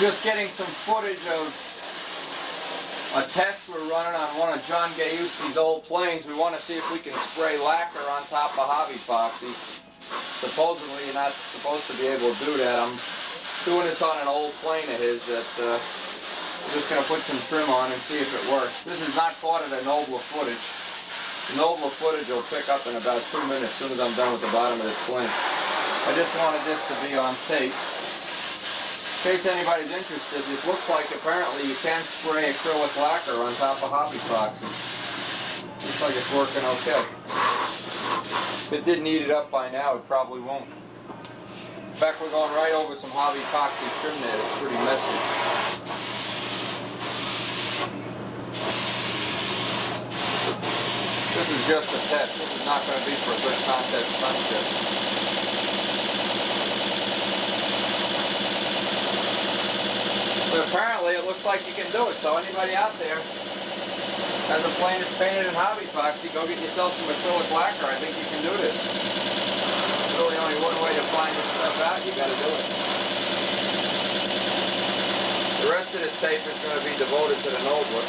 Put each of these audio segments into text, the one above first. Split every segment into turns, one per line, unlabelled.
Just getting some footage of a test we're running on one of John Gayuski's old planes. We want to see if we can spray lacquer on top of hobby epoxy. Supposedly you're not supposed to be able to do that. I'm doing this on an old plane of his that we're just going to put some trim on and see if it works. This is not part of the Nobler footage. The Nobler footage will pick up in about 2 minutes as soon as I'm done with the bottom of this plane. I just wanted this to be on tape. In case anybody's interested, it looks like apparently you can spray acrylic lacquer on top of hobby epoxy. Looks like it's working okay. If it didn't eat it up by now, it probably won't. In fact, we're going right over some hobby epoxy trim there. It's pretty messy. This is just a test. This is not going to be for a good contest sunset. But apparently it looks like you can do it, so anybody out there has a plane that's painted in hobby epoxy, go get yourself some acrylic lacquer. I think you can do this. There's really only one way to find this stuff out, you gotta do it. The rest of this tape is going to be devoted to the Nobler.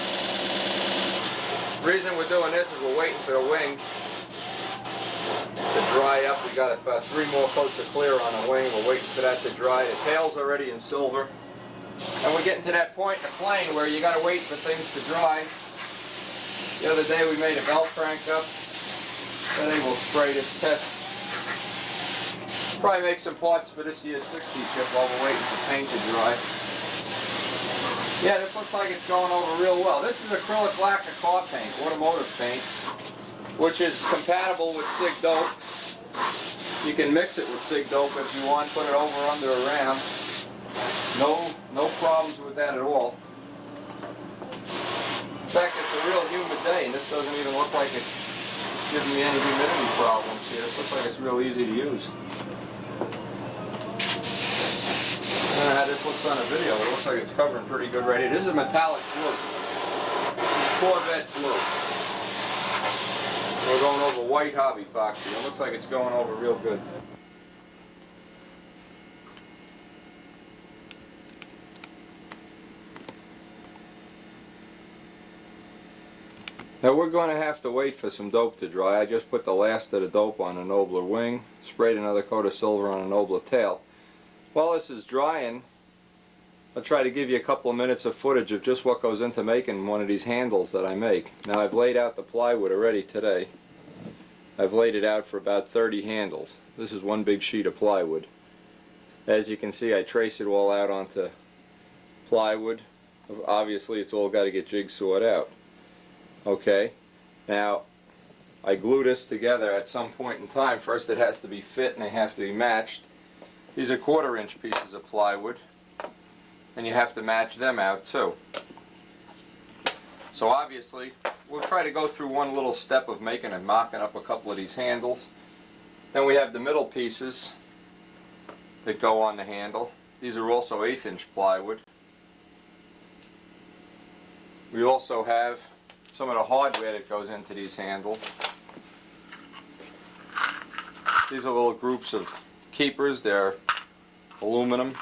The reason we're doing this is we're waiting for the wing to dry up. We got about 3 more coats of clear on the wing. We're waiting for that to dry. The tail's already in silver. And we're getting to that point in the plane where you got to wait for things to dry. The other day we made a belt crank up. Today we'll spray this test. Probably make some parts for this year's 60 ship while we're waiting for paint to dry. Yeah, this looks like it's going over real well. This is acrylic lacquer car paint, automotive paint, which is compatible with SIG dope. You can mix it with SIG dope if you want, put it over under a ram. No problems with that at all. In fact, it's a real humid day, and this doesn't even look like it's giving me any humidity problems here. This looks like it's real easy to use. I don't know how this looks on a video, but it looks like it's covering pretty good right here. This is metallic blue. This is Corvette blue. We're going over white hobby epoxy. It looks like it's going over real good. Now we're going to have to wait for some dope to dry. I just put the last of the dope on the Nobler wing, sprayed another coat of silver on a Nobler tail. While this is drying, I'll try to give you a couple of minutes of footage of just what goes into making one of these handles that I make. Now I've laid out the plywood already today. I've laid it out for about 30 handles. This is one big sheet of plywood. As you can see, I trace it all out onto plywood. Obviously it's all got to get jigsawed out. Okay, now I glue this together at some point in time. First it has to be fit and they have to be matched. These are 1/4 inch pieces of plywood and you have to match them out too. So obviously we'll try to go through one little step of making and mocking up a couple of these handles. Then we have the middle pieces that go on the handle. These are also 1/8 inch plywood. We also have some of the hardware that goes into these handles. These are little groups of keepers. They're aluminum,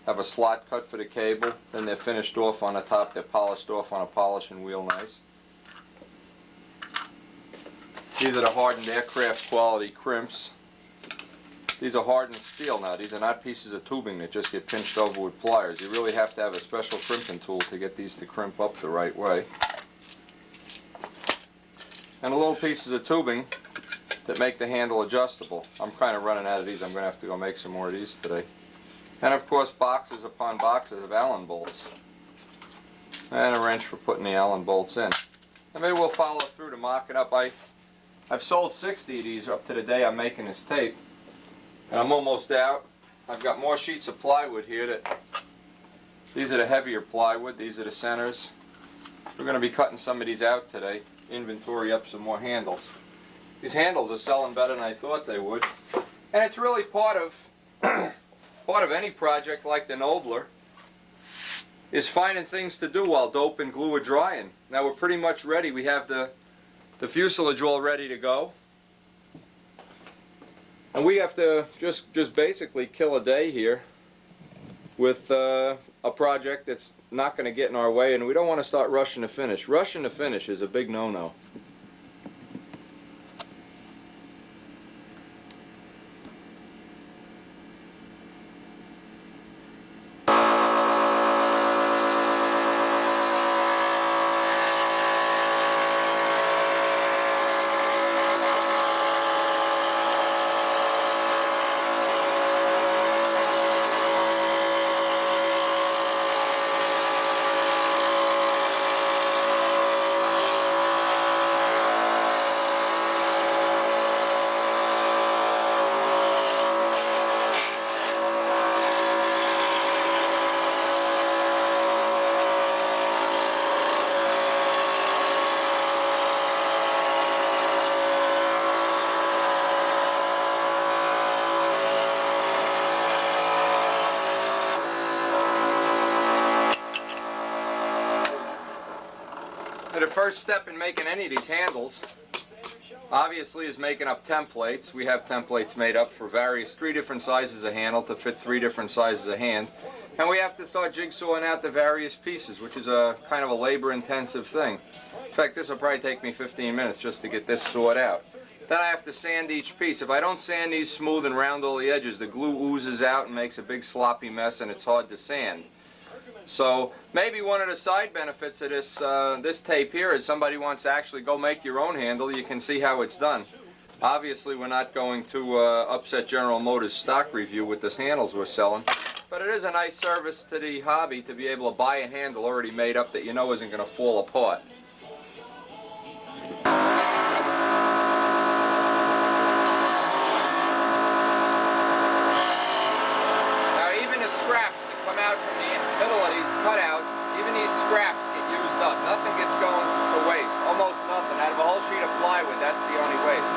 have a slot cut for the cable, then they're finished off on the top. They're polished off on a polishing wheel nice. These are the hardened aircraft quality crimps. These are hardened steel now. These are not pieces of tubing that just get pinched over with pliers. You really have to have a special crimping tool to get these to crimp up the right way. And the little pieces of tubing that make the handle adjustable. I'm kind of running out of these. I'm going to have to go make some more of these today. And of course boxes upon boxes of Allen bolts. And a wrench for putting the Allen bolts in. And maybe we'll follow through to mock it up. I've sold 60 of these up to the day I'm making this tape. And I'm almost out. I've got more sheets of plywood here. These are the heavier plywood. These are the centers. We're going to be cutting some of these out today. Inventory up some more handles. These handles are selling better than I thought they would, and it's really part of any project like the Nobler is finding things to do while dope and glue are drying. Now we're pretty much ready. We have the fuselage all ready to go, and we have to just basically kill a day here with a project that's not going to get in our way, and we don't want to start rushing the finish. Rushing the finish is a big no-no. The first step in making any of these handles, obviously, is making up templates. We have templates made up for three different sizes of handle to fit 3 different sizes of hand. And we have to start jigsawing out the various pieces, which is a kind of a labor-intensive thing. In fact, this will probably take me 15 minutes just to get this sawed out. Then I have to sand each piece. If I don't sand these smooth and round all the edges, the glue oozes out and makes a big sloppy mess, and it's hard to sand. So maybe one of the side benefits of this tape here is somebody wants to actually go make your own handle. You can see how it's done. Obviously, we're not going to upset General Motors' stock review with this handles we're selling, but it is a nice service to the hobby to be able to buy a handle already made up that you know isn't going to fall apart. Now, even the scraps that come out from the middle of these cutouts, even these scraps get used up. Nothing gets going to waste. Almost nothing. Out of a whole sheet of plywood, that's the only waste.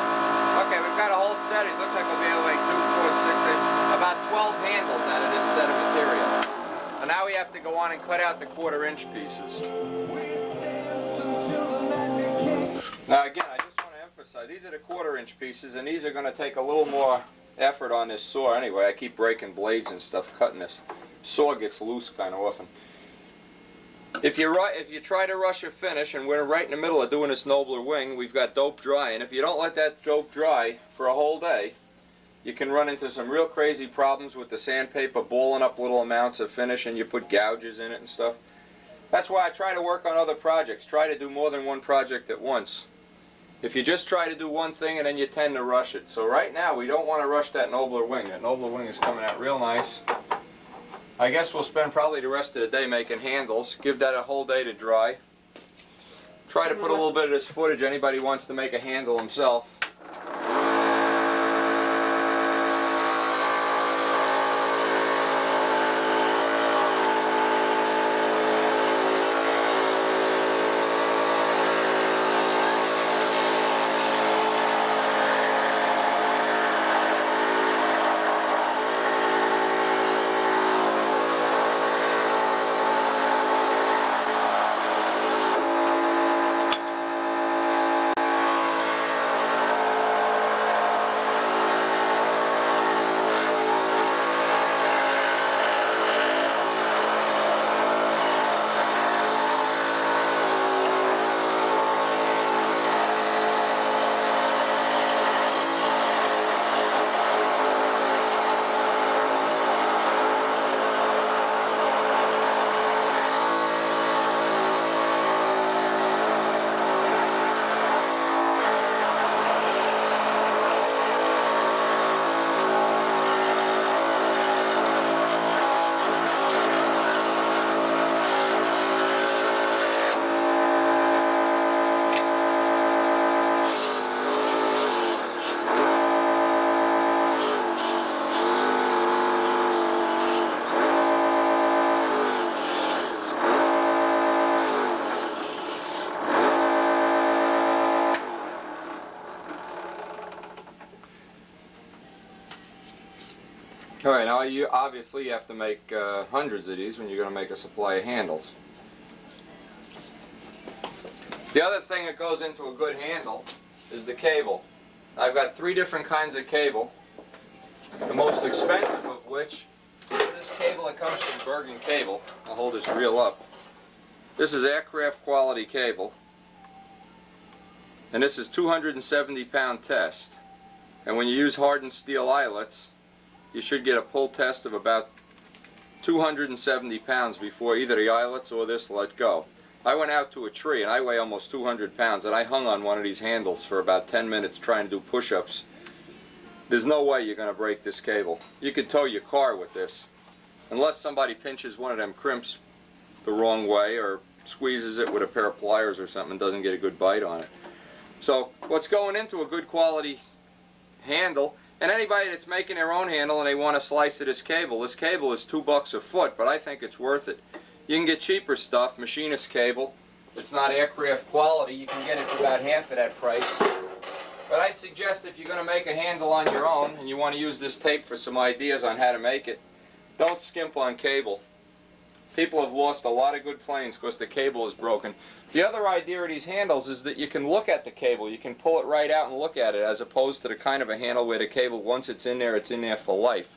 Okay, we've got a whole set. It looks like we'll be able to make 2, 4, 6, 8, about 12 handles out of this set of material. And now we have to go on and cut out the 1/4-inch pieces. Now again, I just want to emphasize, these are the 1/4-inch pieces, and these are going to take a little more effort on this saw anyway. I keep breaking blades and stuff cutting this. Saw gets loose kind of often. If you try to rush a finish, and we're right in the middle of doing this nobler wing, we've got dope dry, and if you don't let that dope dry for a whole day, you can run into some real crazy problems with the sandpaper balling up little amounts of finish, and you put gouges in it and stuff. That's why I try to work on other projects. Try to do more than one project at once. If you just try to do one thing, and then you tend to rush it. So right now, we don't want to rush that nobler wing. That nobler wing is coming out real nice. I guess we'll spend probably the rest of the day making handles. Give that a whole day to dry. Try to put a little bit of this footage. Anybody wants to make a handle himself. Alright, now obviously you have to make hundreds of these when you're going to make a supply of handles. The other thing that goes into a good handle is the cable. I've got 3 different kinds of cable, the most expensive of which is this cable that comes from Bergen Cable. I'll hold this reel up. This is aircraft quality cable. And this is 270-pound test. And when you use hardened steel eyelets, you should get a pull test of about 270 pounds before either the eyelets or this let go. I went out to a tree and I weigh almost 200 pounds and I hung on one of these handles for about 10 minutes trying to do push-ups. There's no way you're going to break this cable. You could tow your car with this. Unless somebody pinches one of them crimps the wrong way or squeezes it with a pair of pliers or something and doesn't get a good bite on it. So what's going into a good quality handle, and anybody that's making their own handle and they want a slice of this cable is $2 a foot, but I think it's worth it. You can get cheaper stuff, machinist cable. It's not aircraft quality. You can get it for about half of that price. But I'd suggest if you're going to make a handle on your own and you want to use this tape for some ideas on how to make it, don't skimp on cable. People have lost a lot of good planes because the cable is broken. The other idea of these handles is that you can look at the cable. You can pull it right out and look at it, as opposed to the kind of a handle where the cable, once it's in there for life.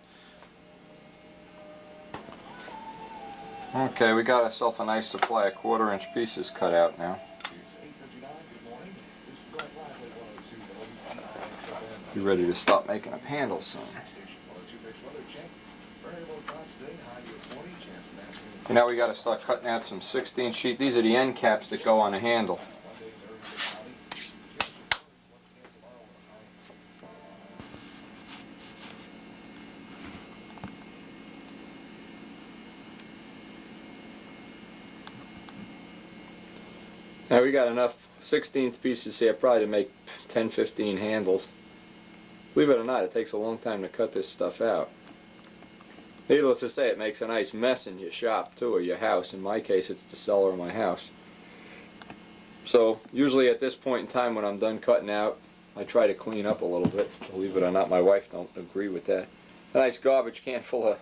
Okay, we got ourselves a nice supply of 1/4-inch pieces cut out now. Be ready to stop making up handles soon. And now we got to start cutting out some 16 sheet. These are the end caps that go on a handle. Now we got enough 16th pieces here probably to make 10-15 handles. Believe it or not, it takes a long time to cut this stuff out. Needless to say, it makes a nice mess in your shop too, or your house. In my case, it's the cellar of my house. So usually at this point in time when I'm done cutting out, I try to clean up a little bit. Believe it or not, my wife don't agree with that. A nice garbage can full of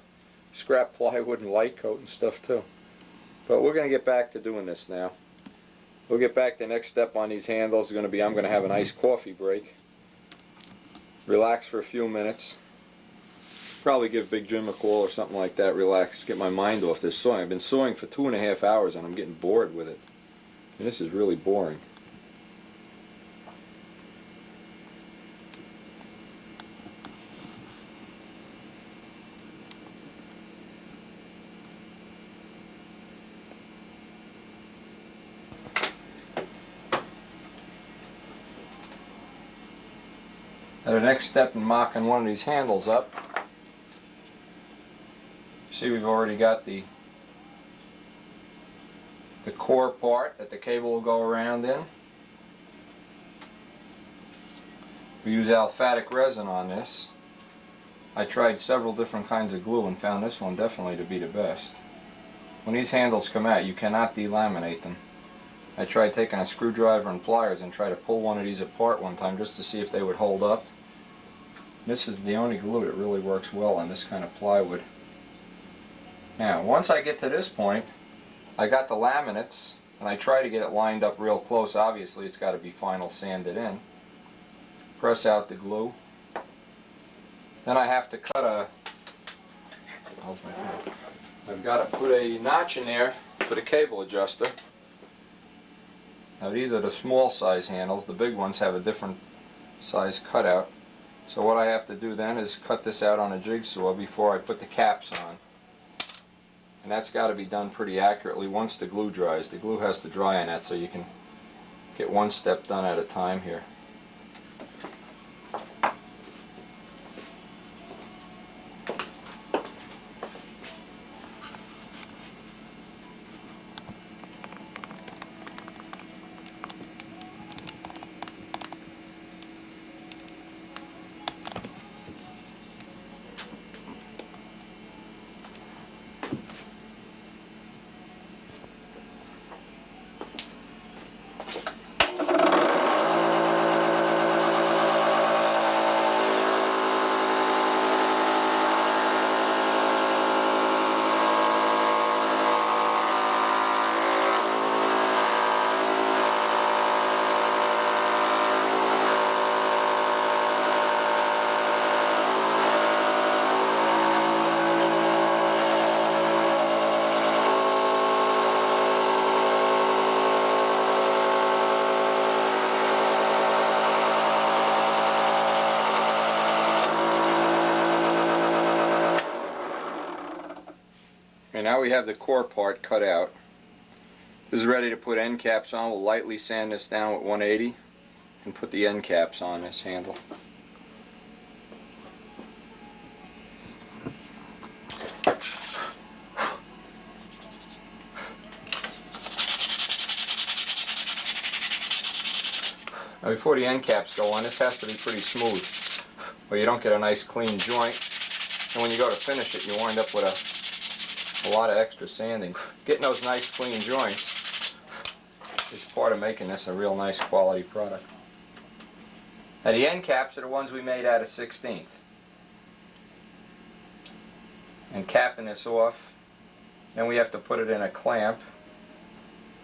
scrap plywood and light coat and stuff too. But we're going to get back to doing this now. We'll get back. The next step on these handles is going to be I'm going to have a nice coffee break. Relax for a few minutes. Probably give Big Jim a call or something like that. Relax, get my mind off this sewing. I've been sewing for 2.5 hours and I'm getting bored with it. And this is really boring. Now the next step in mocking one of these handles up, see we've already got the core part that the cable will go around in. We use aliphatic resin on this. I tried several different kinds of glue and found this one definitely to be the best. When these handles come out, you cannot delaminate them. I tried taking a screwdriver and pliers and tried to pull one of these apart one time just to see if they would hold up. This is the only glue that really works well on this kind of plywood. Now, once I get to this point, I got the laminates, and I try to get it lined up real close. Obviously, it's got to be final sanded in. Press out the glue. Then I have to cut a... How's my pen? I've got to put a notch in there for the cable adjuster. Now, these are the small size handles. The big ones have a different size cutout. So what I have to do then is cut this out on a jigsaw before I put the caps on. And that's got to be done pretty accurately once the glue dries. The glue has to dry on that so you can get one step done at a time here. Okay, now we have the core part cut out. This is ready to put end caps on. We'll lightly sand this down with 180 and put the end caps on this handle. Now before the end caps go on, this has to be pretty smooth, or you don't get a nice clean joint, and when you go to finish it, you wind up with a lot of extra sanding. Getting those nice clean joints is part of making this a real nice quality product. Now the end caps are the ones we made out of 16th. And capping this off, then we have to put it in a clamp.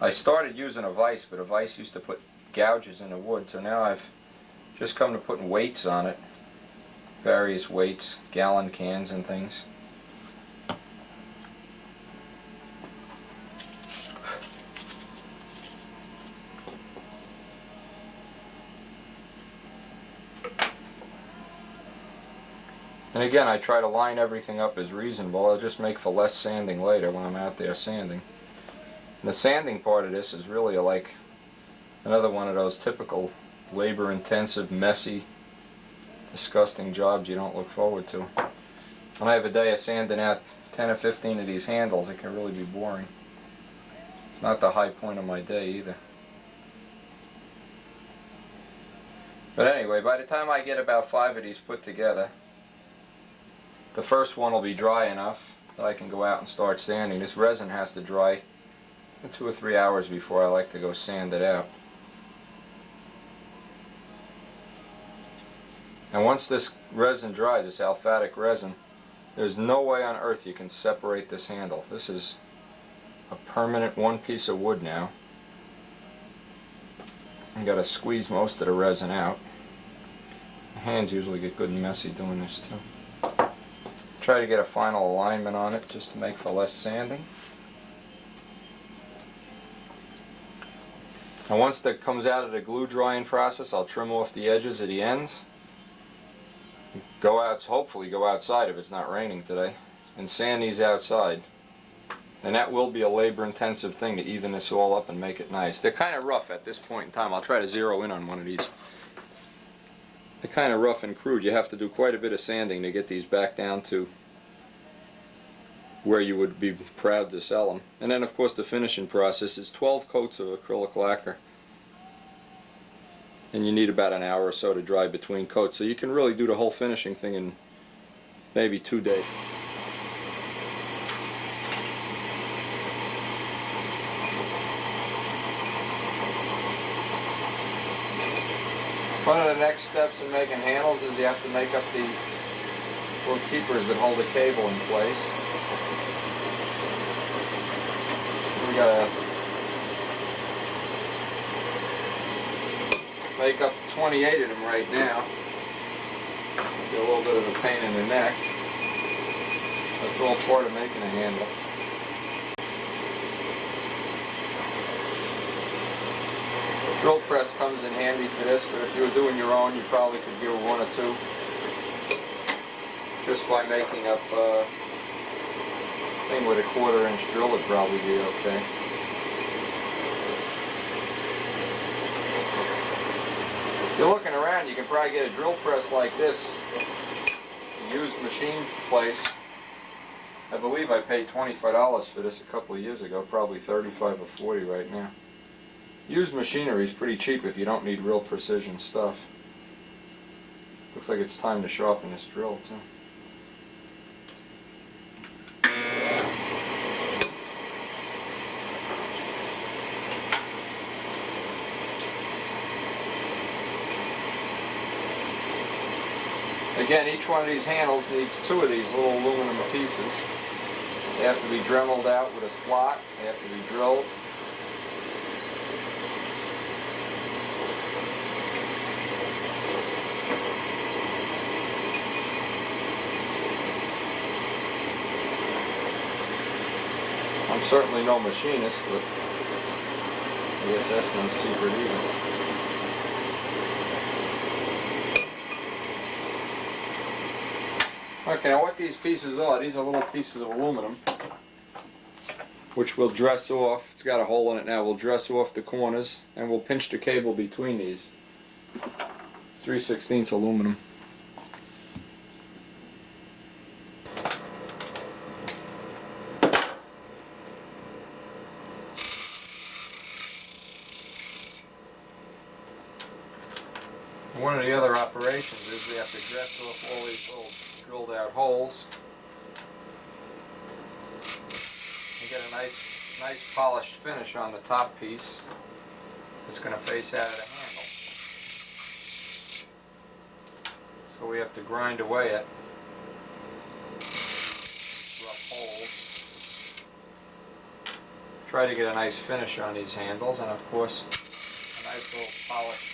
I started using a vise, but a vise used to put gouges in the wood, so now I've just come to putting weights on it. Various weights, gallon cans and things. And again, I try to line everything up as reasonable. I'll just make for less sanding later when I'm out there sanding. And the sanding part of this is really like another one of those typical labor-intensive, messy, disgusting jobs you don't look forward to. When I have a day of sanding out 10 or 15 of these handles, it can really be boring. It's not the high point of my day either. But anyway, by the time I get about 5 of these put together, the first one will be dry enough that I can go out and start sanding. This resin has to dry 2 or 3 hours before I like to go sand it out. And once this resin dries, this alphatic resin, there's no way on earth you can separate this handle. This is a permanent one piece of wood now. You gotta squeeze most of the resin out. My hands usually get good and messy doing this too. Try to get a final alignment on it just to make for less sanding. And once that comes out of the glue drying process, I'll trim off the edges of the ends. Go out, hopefully go outside if it's not raining today, and sand these outside. And that will be a labor-intensive thing to even this all up and make it nice. They're kind of rough at this point in time. I'll try to zero in on one of these. They're kind of rough and crude. You have to do quite a bit of sanding to get these back down to where you would be proud to sell them. And then of course the finishing process is 12 coats of acrylic lacquer. And you need about an hour or so to dry between coats. So you can really do the whole finishing thing in maybe 2 days. One of the next steps in making handles is you have to make up the little keepers that hold the cable in place. We gotta make up 28 of them right now. Get a little bit of a pain in the neck. That's all part of making a handle. The drill press comes in handy for this, but if you were doing your own, you probably could do 1 or 2 just by making up a thing with a 1/4 inch drill would probably be okay. If you're looking around, you can probably get a drill press like this, a used machine place. I believe I paid $25 for this a couple of years ago, probably $35 or $40 right now. Used machinery is pretty cheap if you don't need real precision stuff. Looks like it's time to sharpen this drill too. Again, each one of these handles needs 2 of these little aluminum pieces. They have to be dremeled out with a slot. They have to be drilled. I'm certainly no machinist, but I guess that's no secret either. Okay, now what these pieces are, these are little pieces of aluminum. which we'll dress off. It's got a hole in it now. We'll dress off the corners and we'll pinch the cable between these. 3/16 aluminum. One of the other operations is we have to dress off all these little drilled out holes and get a nice polished finish on the top piece. It's going to face out of the handle. So we have to grind away at rough holes. Try to get a nice finish on these handles, and of course a nice little polished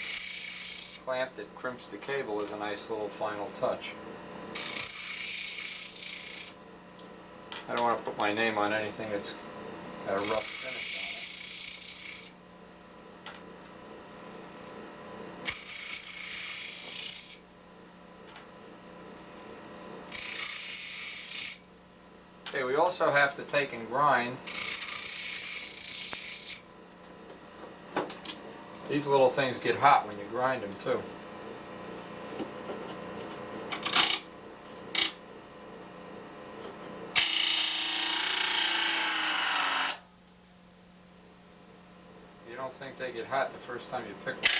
clamp that crimps the cable is a nice little final touch. I don't want to put my name on anything that's got a rough finish on it. Okay, we also have to take and grind these little things. Get hot when you grind them too. You don't think they get hot the first time you pick them.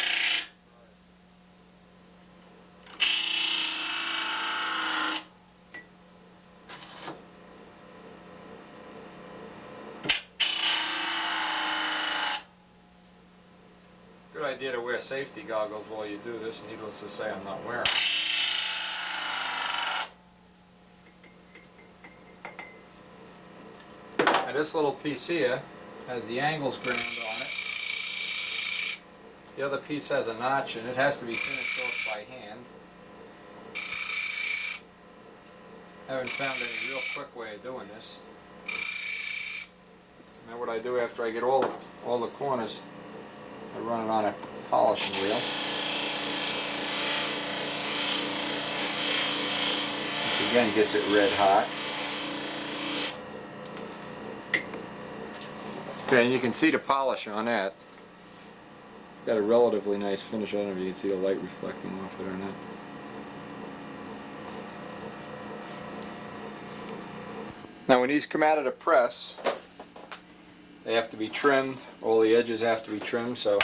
Good idea to wear safety goggles while you do this. Needless to say, I'm not wearing them. Now this little piece here has the angles ground on it. The other piece has a notch and it has to be finished off by hand. I haven't found any real quick way of doing this. Now what I do after I get all the corners, I run it on a polishing wheel, which again gets it red hot. Okay, and you can see the polish on that. It's got a relatively nice finish. I don't know if you can see the light reflecting off it or not. Now when these come out of the press, they have to be trimmed. All the edges have to be trimmed, so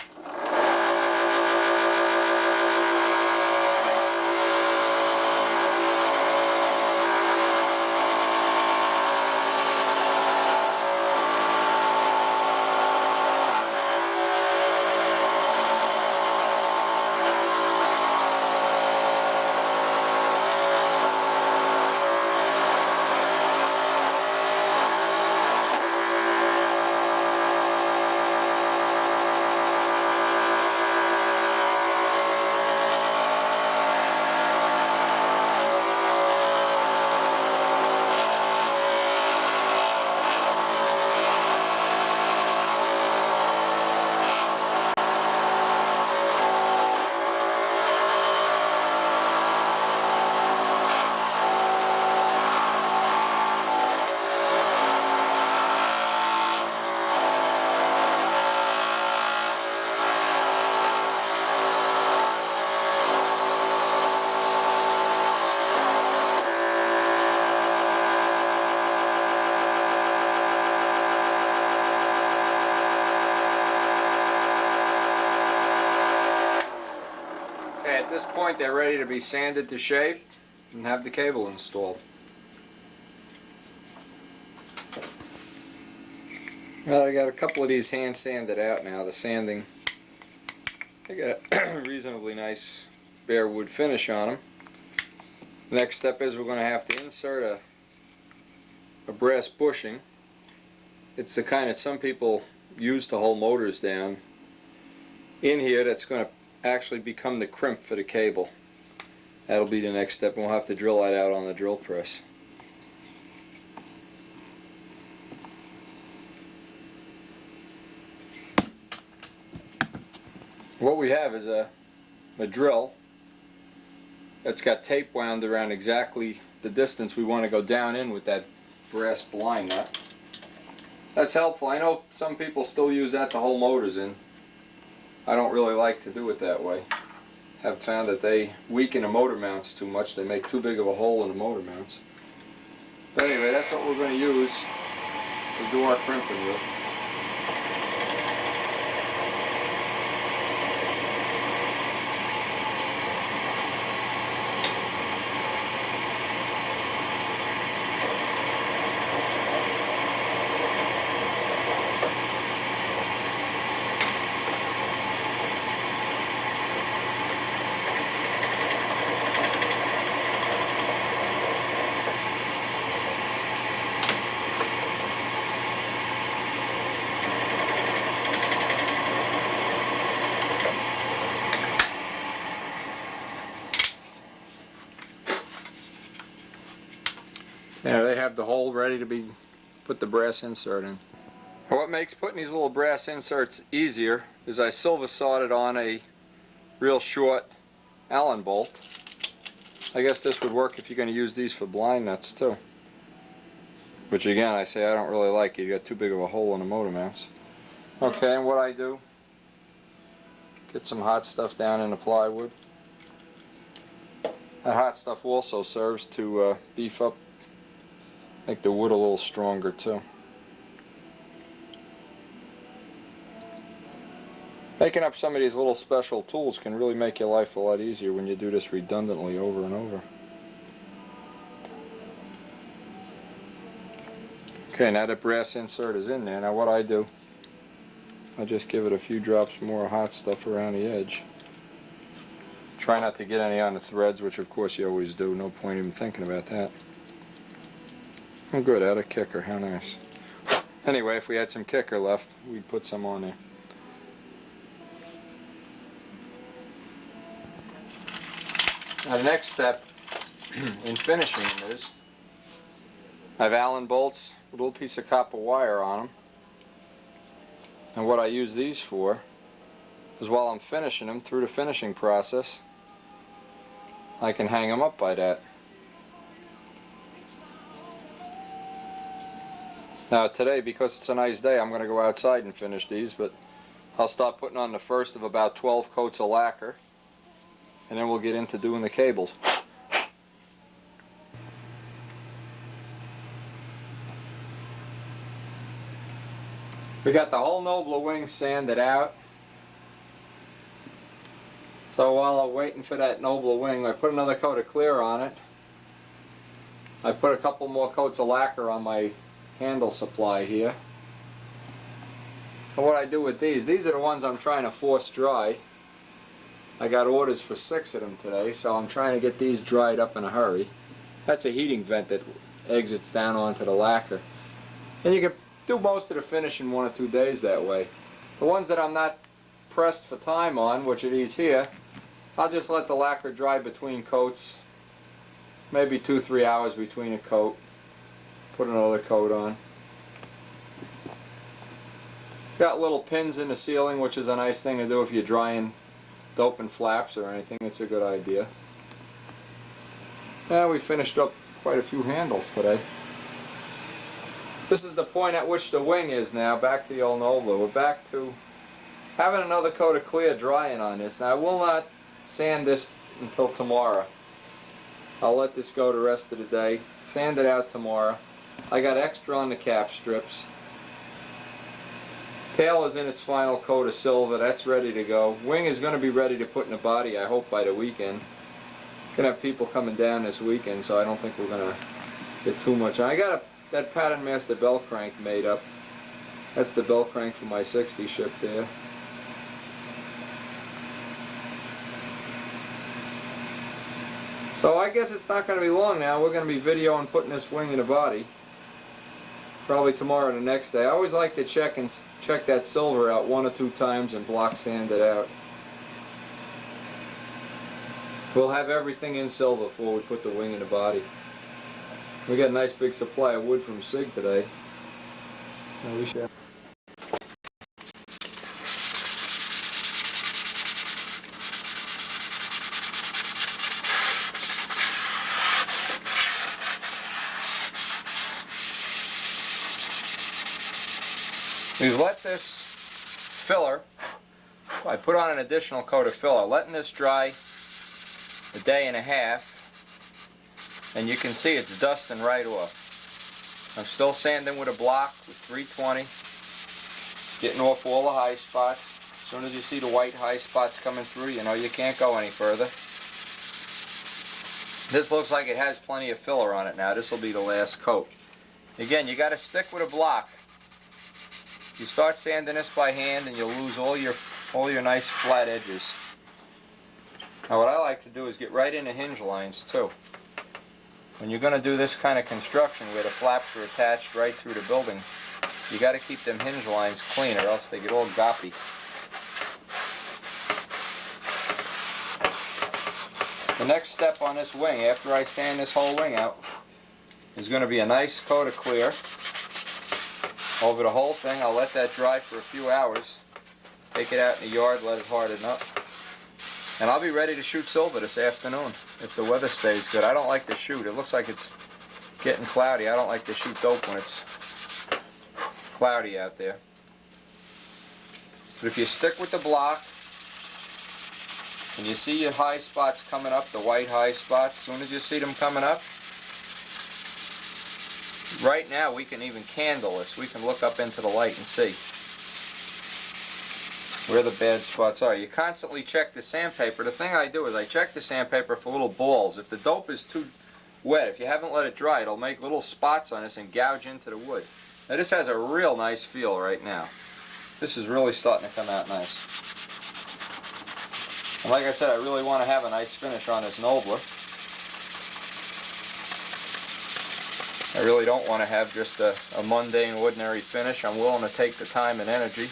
at this point they're ready to be sanded to shape and have the cable installed. Well, I got a couple of these hand sanded out now. The sanding, they got a reasonably nice bare wood finish on them. The next step is we're going to have to insert a brass bushing. It's the kind that some people use to hold motors down in here. That's going to actually become the crimp for the cable. That'll be the next step, and we'll have to drill that out on the drill press. What we have is a drill that's got tape wound around exactly the distance we want to go down in with that brass blind nut. That's helpful. I know some people still use that to hold motors in. I don't really like to do it that way. Have found that they weaken the motor mounts too much. They make too big of a hole in the motor mounts. But anyway, that's what we're going to use to do our crimping with. Yeah, they have the hole ready to be put the brass insert in. What makes putting these little brass inserts easier is I silver soldered on a real short Allen bolt. I guess this would work if you're going to use these for blind nuts too. Which again, I say I don't really like it. You got too big of a hole in the motor mounts. Okay, and what I do, get some hot stuff down in the plywood. That hot stuff also serves to beef up, make the wood a little stronger too. Making up some of these little special tools can really make your life a lot easier when you do this redundantly over and over. Okay, now that brass insert is in there, now what I do, I just give it a few drops more hot stuff around the edge. Try not to get any on the threads, which of course you always do. No point even thinking about that. Oh good, out of kicker, how nice. Anyway, if we had some kicker left, we'd put some on there. Now the next step in finishing them is, I have Allen bolts, a little piece of copper wire on them. And what I use these for is while I'm finishing them, through the finishing process, I can hang them up by that. Now today, because it's a nice day, I'm going to go outside and finish these, but I'll start putting on the first of about 12 coats of lacquer, and then we'll get into doing the cables. We got the whole Nobler wing sanded out. So while I'm waiting for that Nobler wing, I put another coat of clear on it. I put a couple more coats of lacquer on my handle supply here. And what I do with these are the ones I'm trying to force dry. I got orders for 6 of them today, so I'm trying to get these dried up in a hurry. That's a heating vent that exits down onto the lacquer. And you can do most of the finish in 1 or 2 days that way. The ones that I'm not pressed for time on, which are these here, I'll just let the lacquer dry between coats, maybe 2-3 hours between a coat. Put another coat on. Got little pins in the ceiling, which is a nice thing to do if you're drying doping flaps or anything. It's a good idea. Now we finished up quite a few handles today. This is the point at which the wing is now. Back to the old Nobler. We're back to having another coat of clear drying on this. Now I will not sand this until tomorrow. I'll let this go the rest of the day. Sand it out tomorrow. I got extra on the cap strips. Tail is in its final coat of silver. That's ready to go. Wing is going to be ready to put in the body, I hope, by the weekend. Gonna have people coming down this weekend, so I don't think we're gonna get too much. I got that Pattern Master bell crank made up. That's the bell crank for my 60 shipped there. So I guess it's not going to be long now. We're going to be videoing putting this wing in the body. Probably tomorrow or the next day. I always like to check that silver out 1 or 2 times and block sand it out. We'll have everything in silver before we put the wing in the body. We got a nice big supply of wood from Sig today. We should have. We've let this filler, I put on an additional coat of filler, letting this dry a day and a half, and you can see it's dusting right off. I'm still sanding with a block with 320, getting off all the high spots. As soon as you see the white high spots coming through, you know you can't go any further. This looks like it has plenty of filler on it now. This will be the last coat. Again, you got to stick with a block. You start sanding this by hand and you'll lose all your nice flat edges. Now what I like to do is get right into hinge lines too. When you're going to do this kind of construction where the flaps are attached right through the building, you got to keep them hinge lines clean or else they get all goppy. The next step on this wing, after I sand this whole wing out, is going to be a nice coat of clear over the whole thing. I'll let that dry for a few hours. Take it out in the yard, let it harden up. And I'll be ready to shoot silver this afternoon if the weather stays good. I don't like to shoot. It looks like it's getting cloudy. I don't like to shoot dope when it's cloudy out there. But if you stick with the block, and you see your high spots coming up, the white high spots, as soon as you see them coming up, right now we can even candle this. We can look up into the light and see where the bad spots are. You constantly check the sandpaper. The thing I do is I check the sandpaper for little balls. If the dope is too wet, if you haven't let it dry, it'll make little spots on this and gouge into the wood. Now this has a real nice feel right now. This is really starting to come out nice. And like I said, I really want to have a nice finish on this Nobler. I really don't want to have just a mundane, ordinary finish. I'm willing to take the time and energy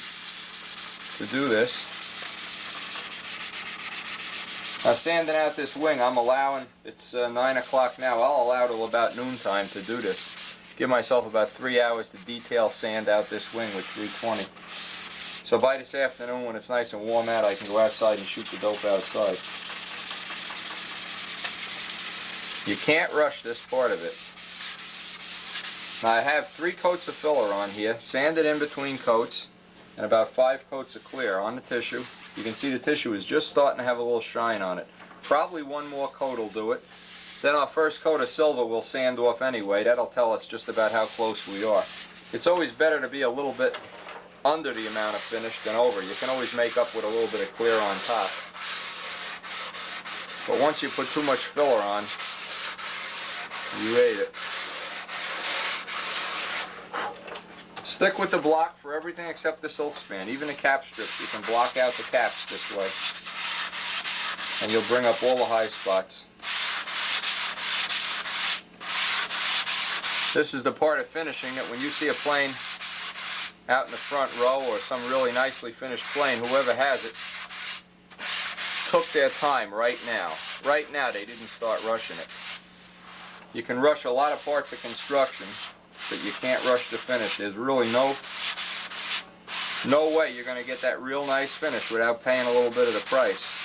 to do this. Now sanding out this wing, I'm allowing, it's 9 o'clock now, I'll allow till about noontime to do this. Give myself about 3 hours to detail sand out this wing with 320. So by this afternoon, when it's nice and warm out, I can go outside and shoot the dope outside. You can't rush this part of it. Now I have 3 coats of filler on here, sanded in between coats, and about 5 coats of clear on the tissue. You can see the tissue is just starting to have a little shine on it. Probably 1 more coat will do it. Then our first coat of silver we'll sand off anyway. That'll tell us just about how close we are. It's always better to be a little bit under the amount of finish than over. You can always make up with a little bit of clear on top. But once you put too much filler on, you ate it. Stick with the block for everything except the silk span. Even the cap strips, you can block out the caps this way. And you'll bring up all the high spots. This is the part of finishing that when you see a plane out in the front row or some really nicely finished plane, whoever has it took their time right now. Right now they didn't start rushing it. You can rush a lot of parts of construction, but you can't rush the finish. There's really no way you're going to get that real nice finish without paying a little bit of the price.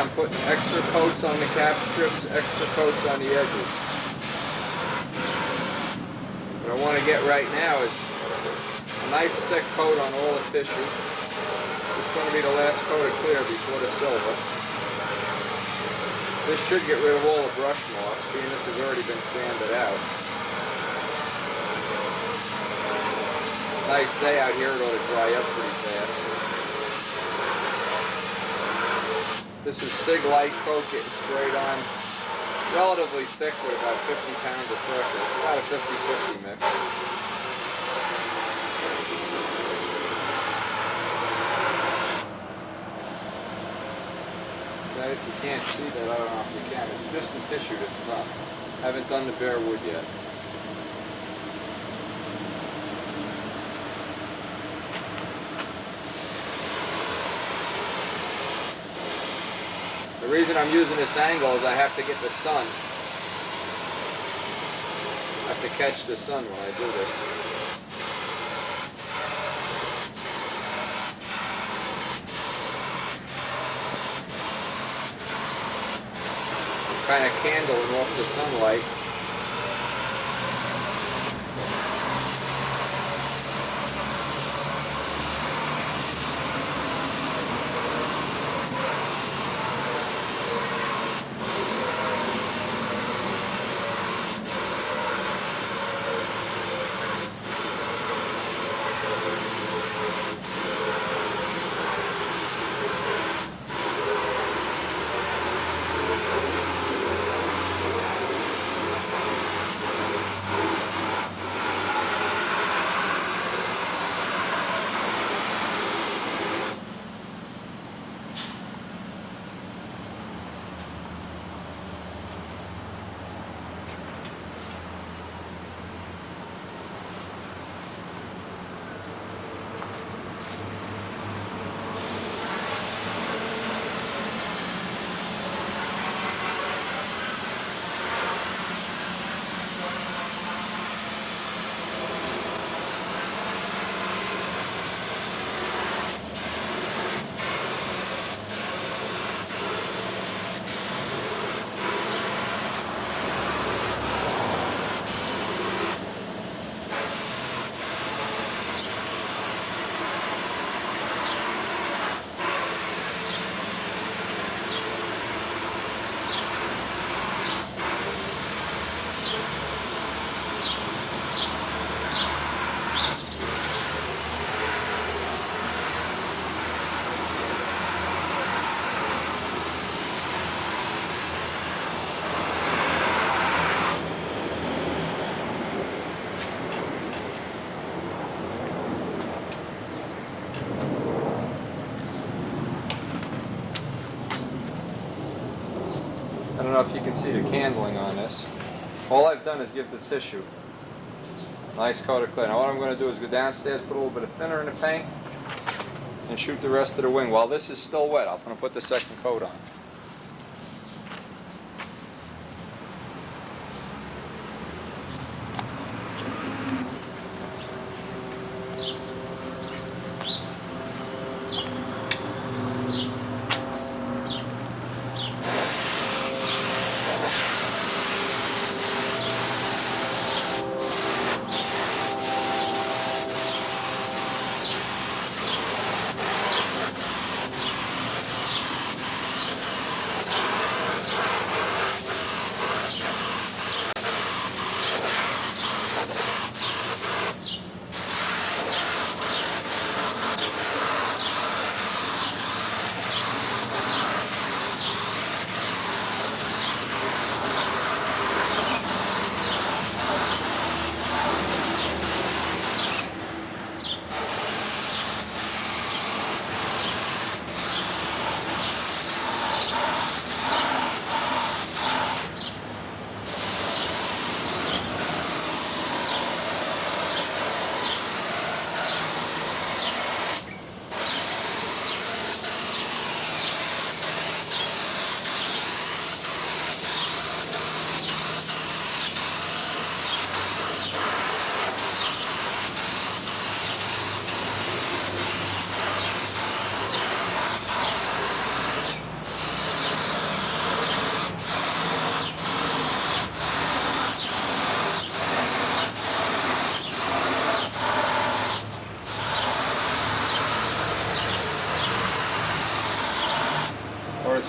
I'm putting extra coats on the cap strips, extra coats on the edges. What I want to get right now is a nice thick coat on all the tissue. This is going to be the last coat of clear before the silver. This should get rid of all the brush marks, being this has already been sanded out. Nice day out here, it ought to dry up pretty fast. This is Sig Light coat getting sprayed on. Relatively thick with about 50 pounds of pressure. It's about a 50-50 mix. If you can't see that, I don't know if you can. It's just the tissue that's done. I haven't done the bare wood yet. The reason I'm using this angle is I have to get the sun. I have to catch the sun when I do this. Kind of candling off the sunlight. I don't know if you can see the candling on this. All I've done is give the tissue nice coat of clear. Now what I'm going to do is go downstairs, put a little bit of thinner in the paint, and shoot the rest of the wing. While this is still wet, I'm going to put the second coat on.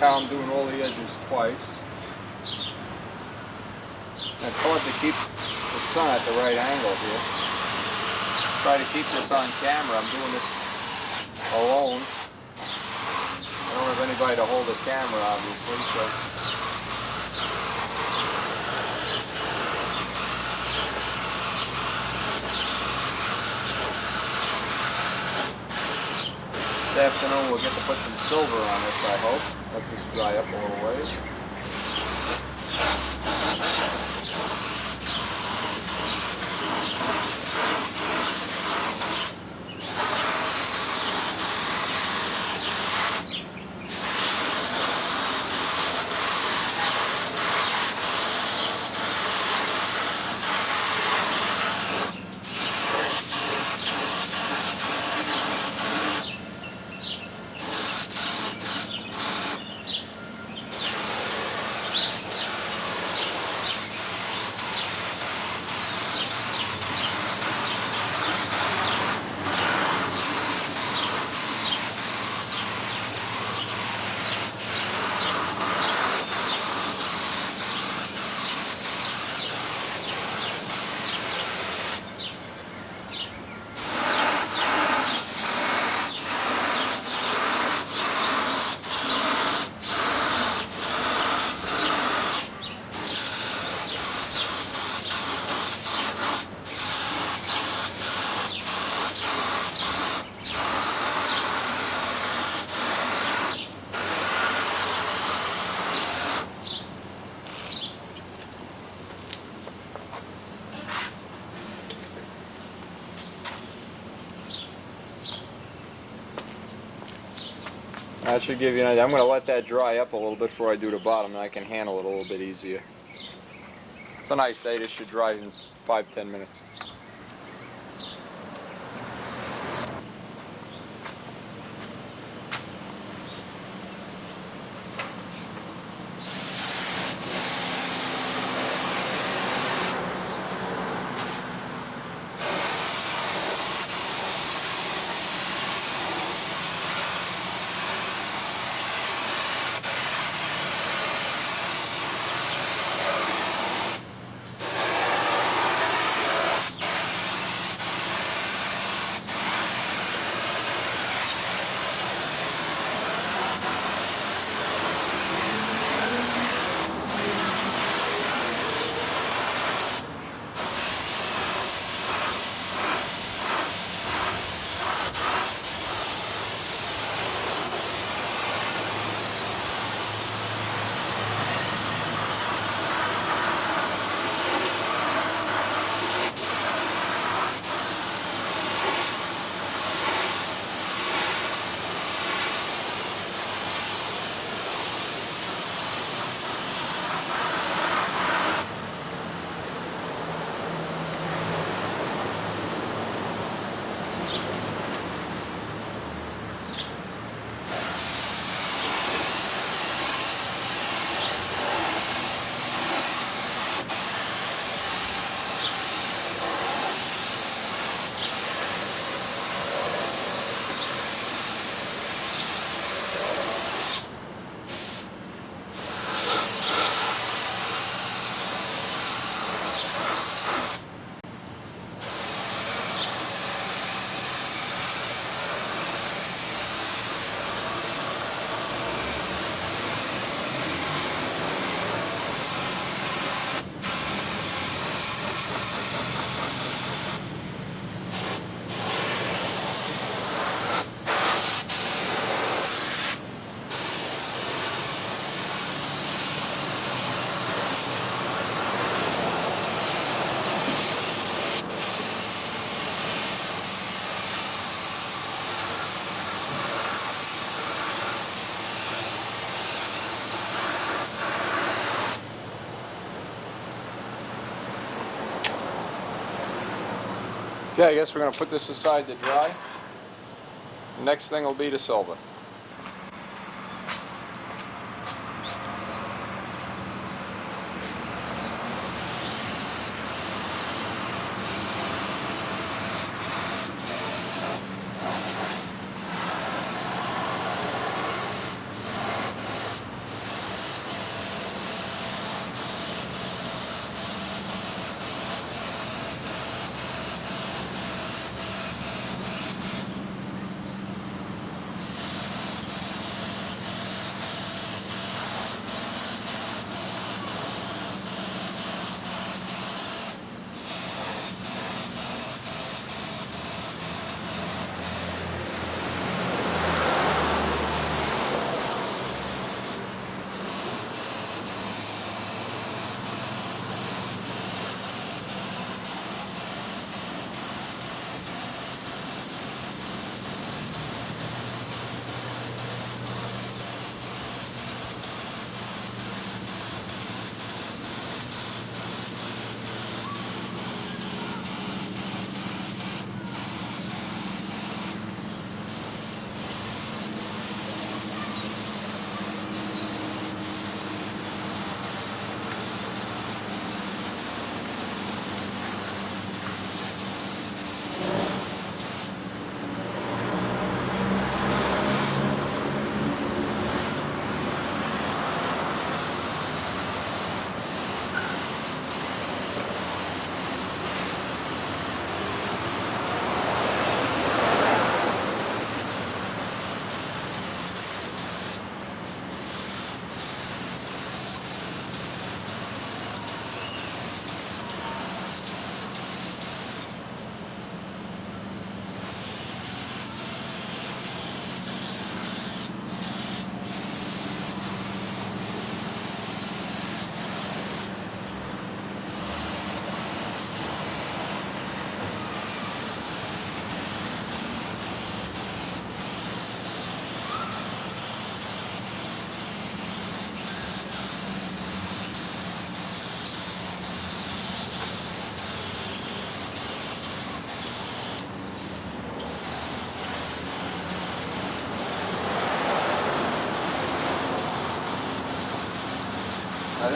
how I'm doing all the edges twice. And it's hard to keep the sun at the right angle here. Try to keep this on camera. I'm doing this alone. I don't have anybody to hold the camera, obviously, so. This afternoon we'll get to put some silver on this, I hope. Let this dry up a little ways. That should give you an idea. I'm going to let that dry up a little bit before I do the bottom, and I can handle it a little bit easier. It's a nice day. This should dry in 5-10 minutes. Okay, I guess we're going to put this aside to dry. The next thing will be the silver.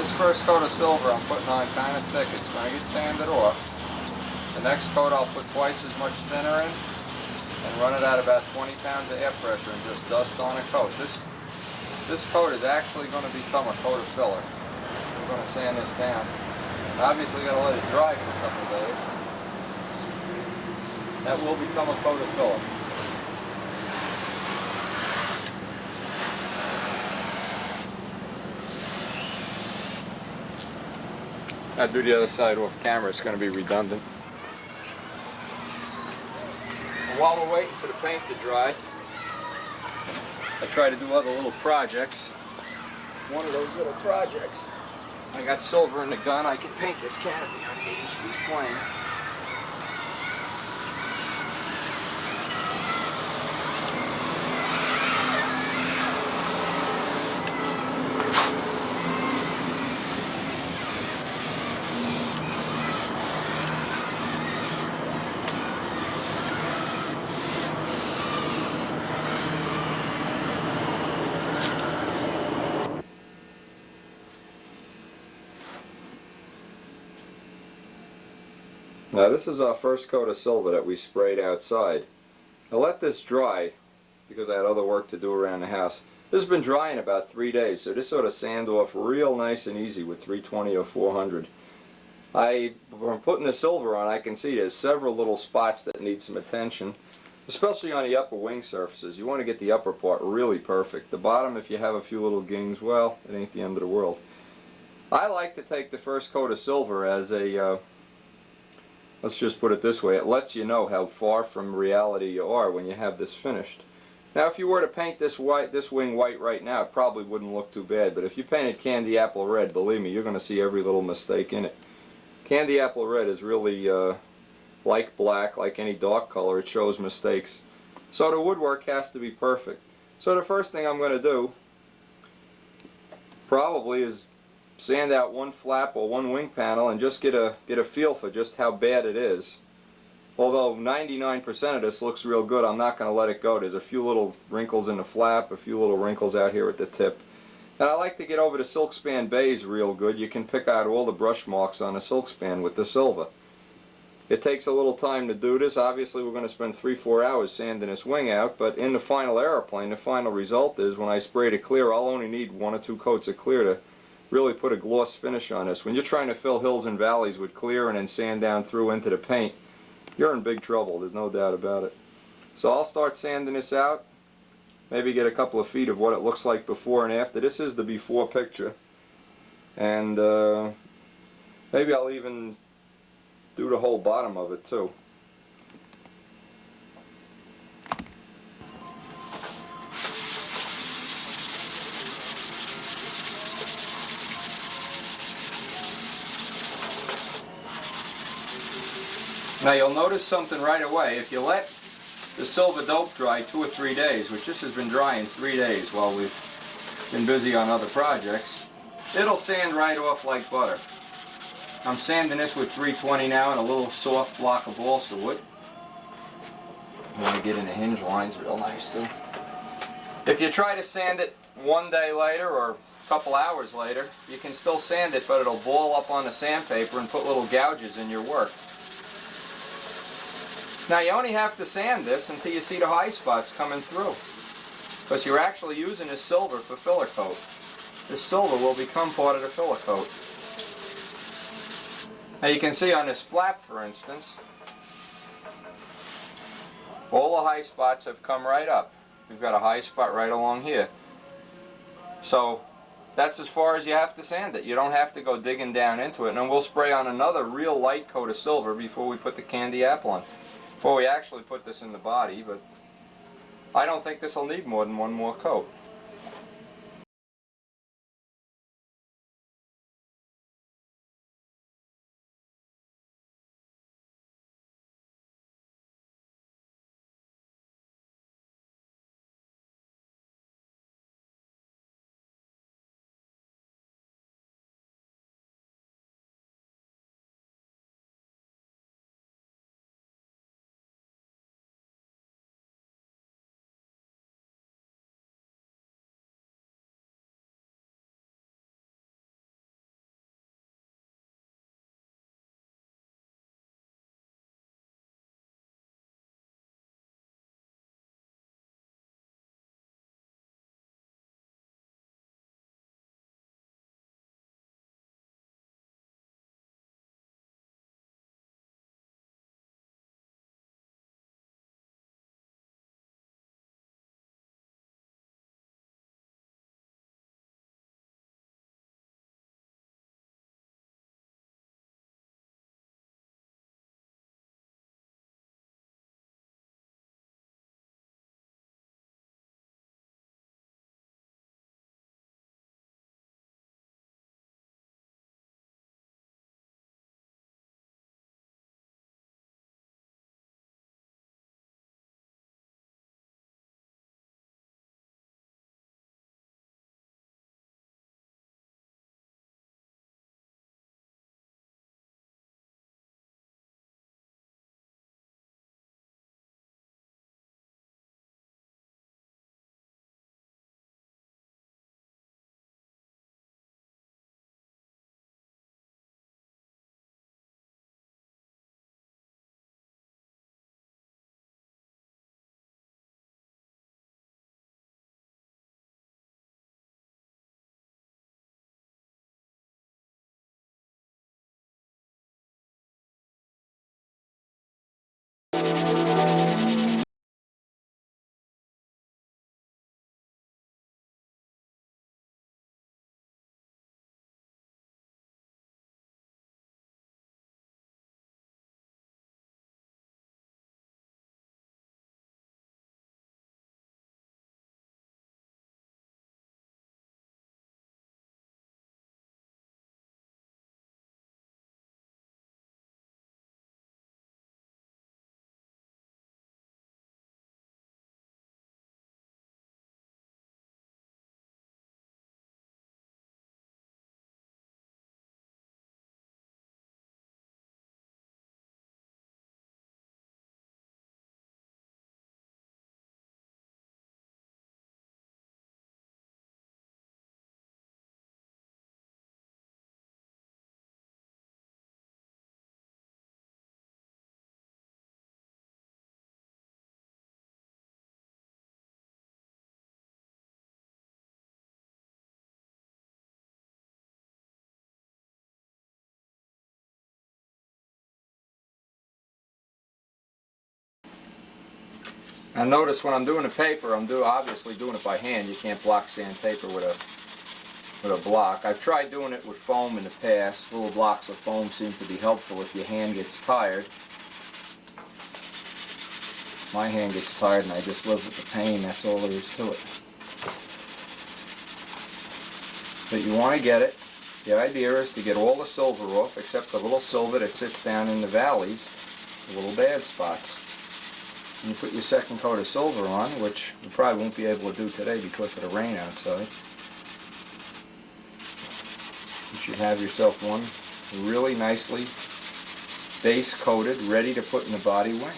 This first coat of silver I'm putting on kind of thick. It's going to get sanded off. The next coat I'll put twice as much thinner in and run it at about 20 pounds of air pressure and just dust on a coat. This coat is actually going to become a coat of filler. We're going to sand this down. Obviously got to let it dry for a couple of days. That will become a coat of filler. I'll do the other side off camera, it's going to be redundant. And while we're waiting for the paint to dry, I try to do other little projects. One of those little projects, I got silver in the gun, I can paint this canopy on the 8-inch piece plane. Now this is our first coat of silver that we sprayed outside. I let this dry because I had other work to do around the house. This has been drying about 3 days, so this sort of sand off real nice and easy with 320 or 400. When putting the silver on, I can see there's several little spots that need some attention, especially on the upper wing surfaces. You want to get the upper part really perfect. The bottom, if you have a few little gings, well, it ain't the end of the world. I like to take the first coat of silver as a let's just put it this way, it lets you know how far from reality you are when you have this finished. Now if you were to paint this wing white right now, it probably wouldn't look too bad, but if you painted candy apple red, believe me, you're going to see every little mistake in it. Candy apple red is really like black, like any dark color, it shows mistakes. So the woodwork has to be perfect. So the first thing I'm going to do probably is sand out one flap or one wing panel and just get a feel for just how bad it is. Although 99% of this looks real good, I'm not going to let it go. There's a few little wrinkles in the flap, a few little wrinkles out here at the tip. And I like to get over the silk span bays real good. You can pick out all the brush marks on a silk span with the silver. It takes a little time to do this. Obviously we're going to spend 3-4 hours sanding this wing out, but in the final aeroplane, the final result is when I spray it clear, I'll only need 1 or 2 coats of clear to really put a gloss finish on this. When you're trying to fill hills and valleys with clear and then sand down through into the paint, you're in big trouble, there's no doubt about it. So I'll start sanding this out, maybe get a couple of feet of what it looks like before and after. This is the before picture, and maybe I'll even do the whole bottom of it too. Now you'll notice something right away. If you let the silver dope dry 2 or 3 days, which this has been drying 3 days while we've been busy on other projects, it'll sand right off like butter. I'm sanding this with 320 now and a little soft block of balsa wood. I'm going to get in the hinge lines real nice too. If you try to sand it 1 day later or a couple hours later, you can still sand it, but it'll ball up on the sandpaper and put little gouges in your work. Now you only have to sand this until you see the high spots coming through, because you're actually using this silver for filler coat. This silver will become part of the filler coat. Now you can see on this flap, for instance, all the high spots have come right up. We've got a high spot right along here. So that's as far as you have to sand it. You don't have to go digging down into it. And then we'll spray on another real light coat of silver before we put the candy apple on. Before we actually put this in the body, but I don't think this will need more than 1 more coat. Now notice when I'm doing the paper, I'm obviously doing it by hand. You can't block sand paper with a block. I've tried doing it with foam in the past. Little blocks of foam seem to be helpful if your hand gets tired. My hand gets tired and I just live with the pain. That's all there is to it. But you want to get it. The idea is to get all the silver off except the little silver that sits down in the valleys, the little bad spots. And you put your second coat of silver on, which you probably won't be able to do today because of the rain outside. You should have yourself one really nicely base coated, ready to put in the body wing.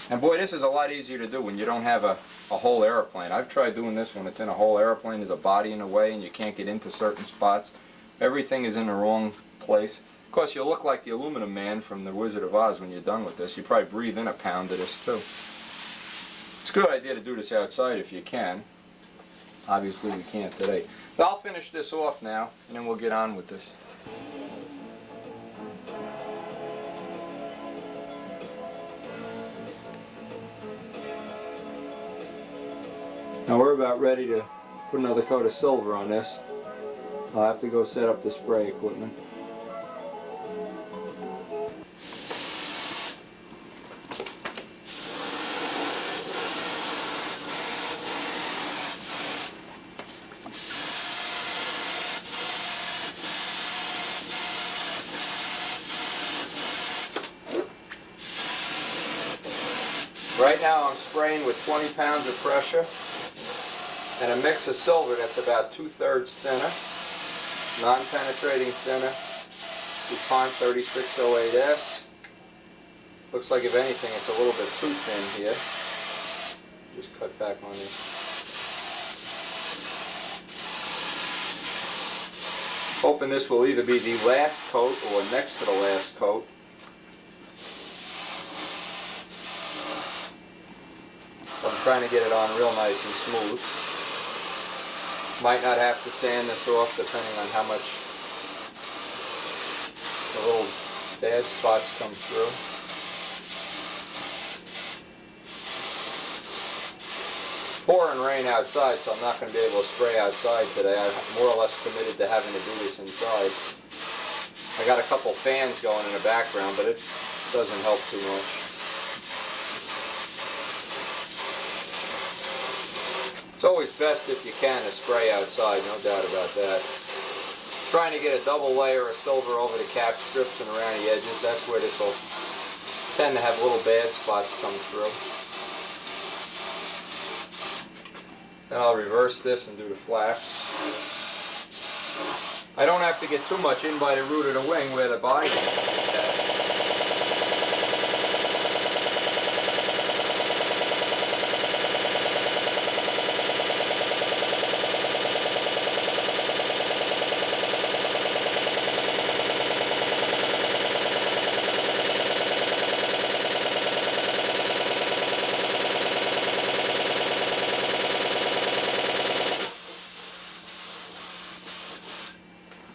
And boy, this is a lot easier to do when you don't have a whole airplane. I've tried doing this when it's in a whole airplane. There's a body in the way and you can't get into certain spots. Everything is in the wrong place. Of course, you'll look like the aluminum man from The Wizard of Oz when you're done with this. You probably breathe in a pound of this too. It's a good idea to do this outside if you can. Obviously we can't today. But I'll finish this off now and then we'll get on with this. Now we're about ready to put another coat of silver on this. I'll have to go set up the spray equipment. Right now I'm spraying with 20 pounds of pressure and a mix of silver that's about 2/3 thinner, non-penetrating thinner, DuPont 3608S. Looks like if anything it's a little bit too thin here. Just cut back on this. Hoping this will either be the last coat or next to the last coat. I'm trying to get it on real nice and smooth. Might not have to sand this off depending on how much the little bad spots come through. Pouring rain outside, so I'm not going to be able to spray outside today. I'm more or less committed to having to do this inside. I got a couple fans going in the background, but it doesn't help too much. It's always best if you can to spray outside, no doubt about that. Trying to get a double layer of silver over the cap strips and around the edges. That's where this will tend to have little bad spots come through. Then I'll reverse this and do the flaps. I don't have to get too much in by the root of the wing where the body is.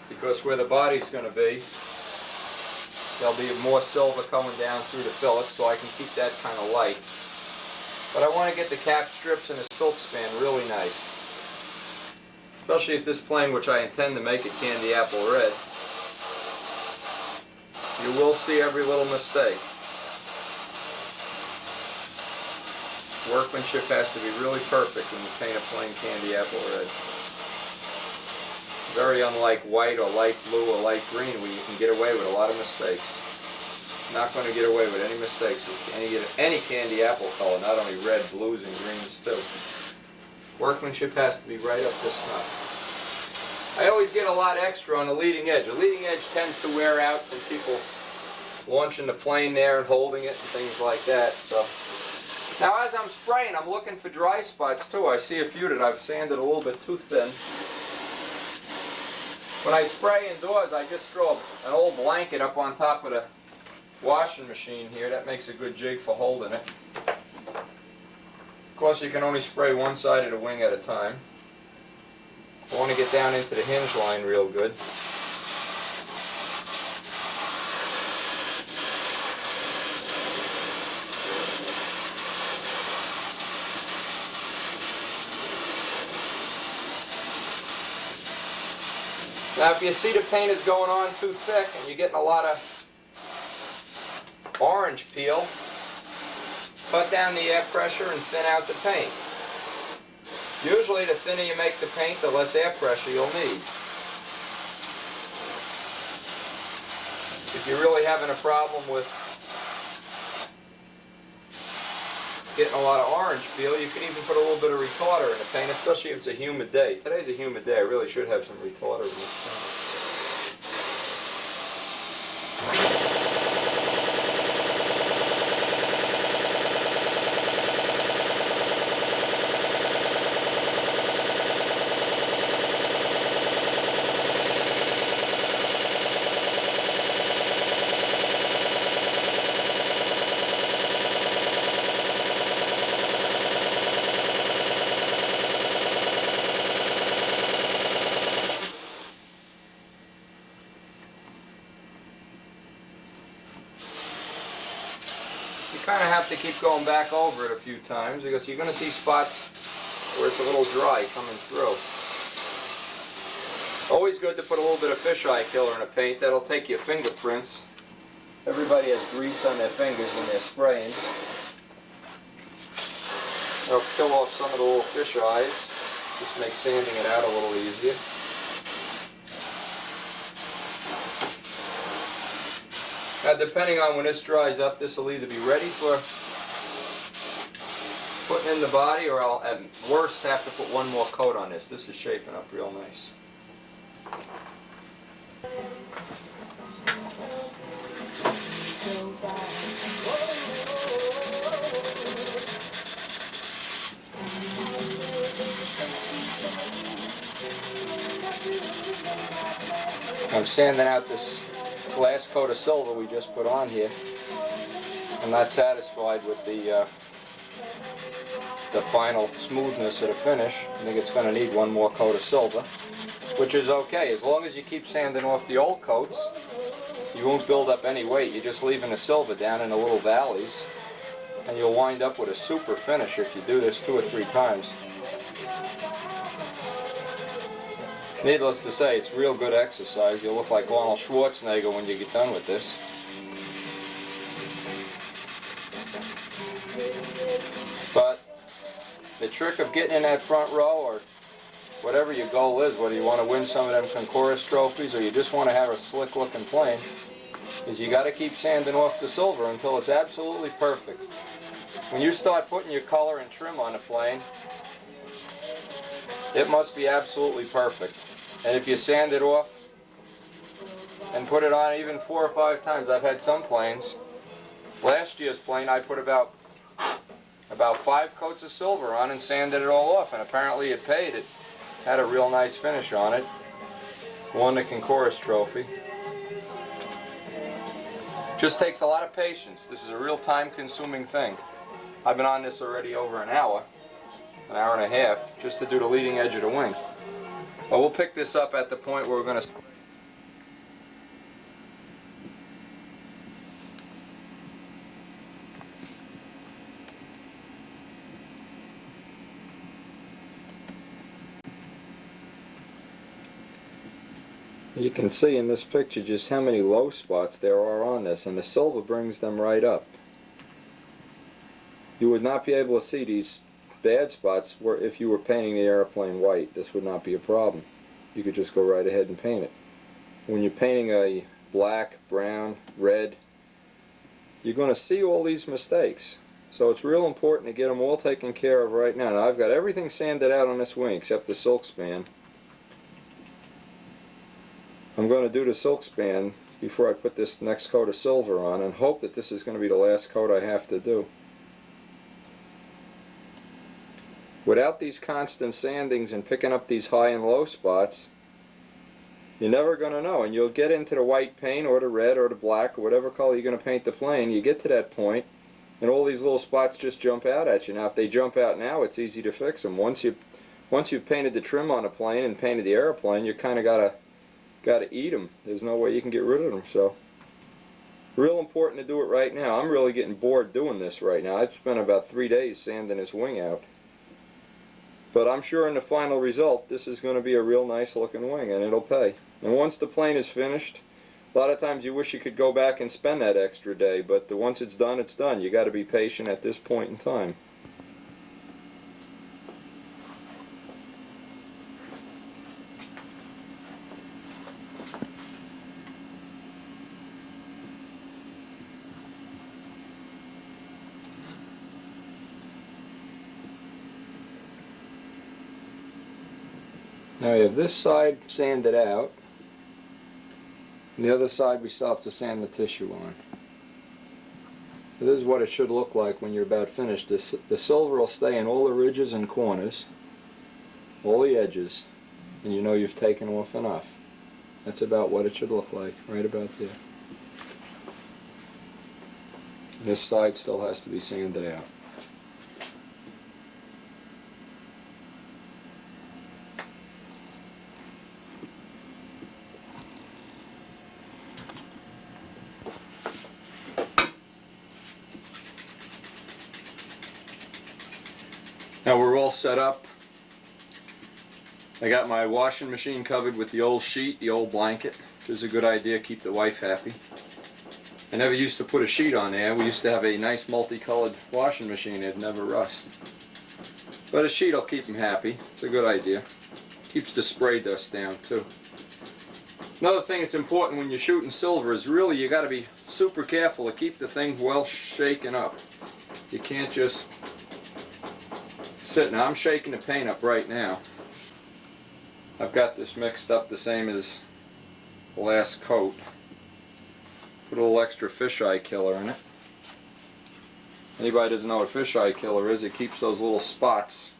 Because where the body's going to be, there'll be more silver coming down through the fillets, so I can keep that kind of light. But I want to get the cap strips and the silk span really nice. Especially if this plane, which I intend to make it candy apple red, you will see every little mistake. Workmanship has to be really perfect when you paint a plane candy apple red. Very unlike white or light blue or light green where you can get away with a lot of mistakes. Not going to get away with any mistakes with any candy apple color, not only red, blues, and greens too. Workmanship has to be right up to snuff. I always get a lot extra on the leading edge. The leading edge tends to wear out from people launching the plane there and holding it and things like that. So now as I'm spraying, I'm looking for dry spots too. I see a few that I've sanded a little bit too thin. When I spray indoors, I just throw an old blanket up on top of the washing machine here. That makes a good jig for holding it. Of course, you can only spray one side of the wing at a time. I want to get down into the hinge line real good. Now if you see the paint is going on too thick and you're getting a lot of orange peel, cut down the air pressure and thin out the paint. Usually the thinner you make the paint, the less air pressure you'll need. If you're really having a problem with getting a lot of orange peel, you can even put a little bit of retarder in the paint, especially if it's a humid day. Today's a humid day. I really should have some retarder in this paint. You kind of have to keep going back over it a few times because you're going to see spots where it's a little dry coming through. Always good to put a little bit of fisheye killer in a paint. That'll take your fingerprints. Everybody has grease on their fingers when they're spraying. It'll kill off some of the little fish eyes. Just make sanding it out a little easier. Now depending on when this dries up, this will either be ready for putting in the body, or I'll at worst have to put one more coat on this. This is shaping up real nice. I'm sanding out this last coat of silver we just put on here. I'm not satisfied with the final smoothness of the finish. I think it's going to need one more coat of silver, which is okay. As long as you keep sanding off the old coats, you won't build up any weight. You're just leaving the silver down in the little valleys, and you'll wind up with a super finish if you do this 2 or 3 times. Needless to say, it's real good exercise. You'll look like Arnold Schwarzenegger when you get done with this. But the trick of getting in that front row, or whatever your goal is, whether you want to win some of them Concourse trophies or you just want to have a slick looking plane, is you got to keep sanding off the silver until it's absolutely perfect. When you start putting your color and trim on a plane, it must be absolutely perfect. And if you sand it off and put it on even 4 or 5 times, I've had some planes. Last year's plane I put about 5 coats of silver on and sanded it all off, and apparently it paid. It had a real nice finish on it. Won the Concourse trophy. Just takes a lot of patience. This is a real time-consuming thing. I've been on this already over an hour and a half, just to do the leading edge of the wing. But we'll pick this up at the point where we're going to... You can see in this picture just how many low spots there are on this, and the silver brings them right up. You would not be able to see these bad spots where if you were painting the airplane white. This would not be a problem. You could just go right ahead and paint it. When you're painting a black, brown, red, you're going to see all these mistakes. So it's real important to get them all taken care of right now. Now I've got everything sanded out on this wing except the silk span. I'm going to do the silk span before I put this next coat of silver on, and hope that this is going to be the last coat I have to do. Without these constant sandings and picking up these high and low spots, you're never going to know, and you'll get into the white paint or the red or the black or whatever color you're going to paint the plane. You get to that point and all these little spots just jump out at you. Now if they jump out now, it's easy to fix them. Once you've painted the trim on a plane and painted the airplane, you kind of got to eat them. There's no way you can get rid of them. So real important to do it right now. I'm really getting bored doing this right now. I've spent about 3 days sanding this wing out. But I'm sure in the final result, this is going to be a real nice looking wing, and it'll pay. And once the plane is finished, a lot of times you wish you could go back and spend that extra day, but once it's done, it's done. You got to be patient at this point in time. Now we have this side sanded out, and the other side we still have to sand the tissue on. This is what it should look like when you're about finished. The silver will stay in all the ridges and corners, all the edges, and you know you've taken off enough. That's about what it should look like, right about there. And this side still has to be sanded out. Now we're all set up. I got my washing machine covered with the old sheet, the old blanket, which is a good idea, keep the wife happy. I never used to put a sheet on there. We used to have a nice multicolored washing machine, it'd never rust. But a sheet will keep them happy, it's a good idea. Keeps the spray dust down too. Another thing that's important when you're shooting silver is really you got to be super careful to keep the thing well shaken up. You can't just sit. Now I'm shaking the paint up right now. I've got this mixed up the same as the last coat. Put a little extra fisheye killer in it. Anybody doesn't know what fisheye killer is, it keeps those little spots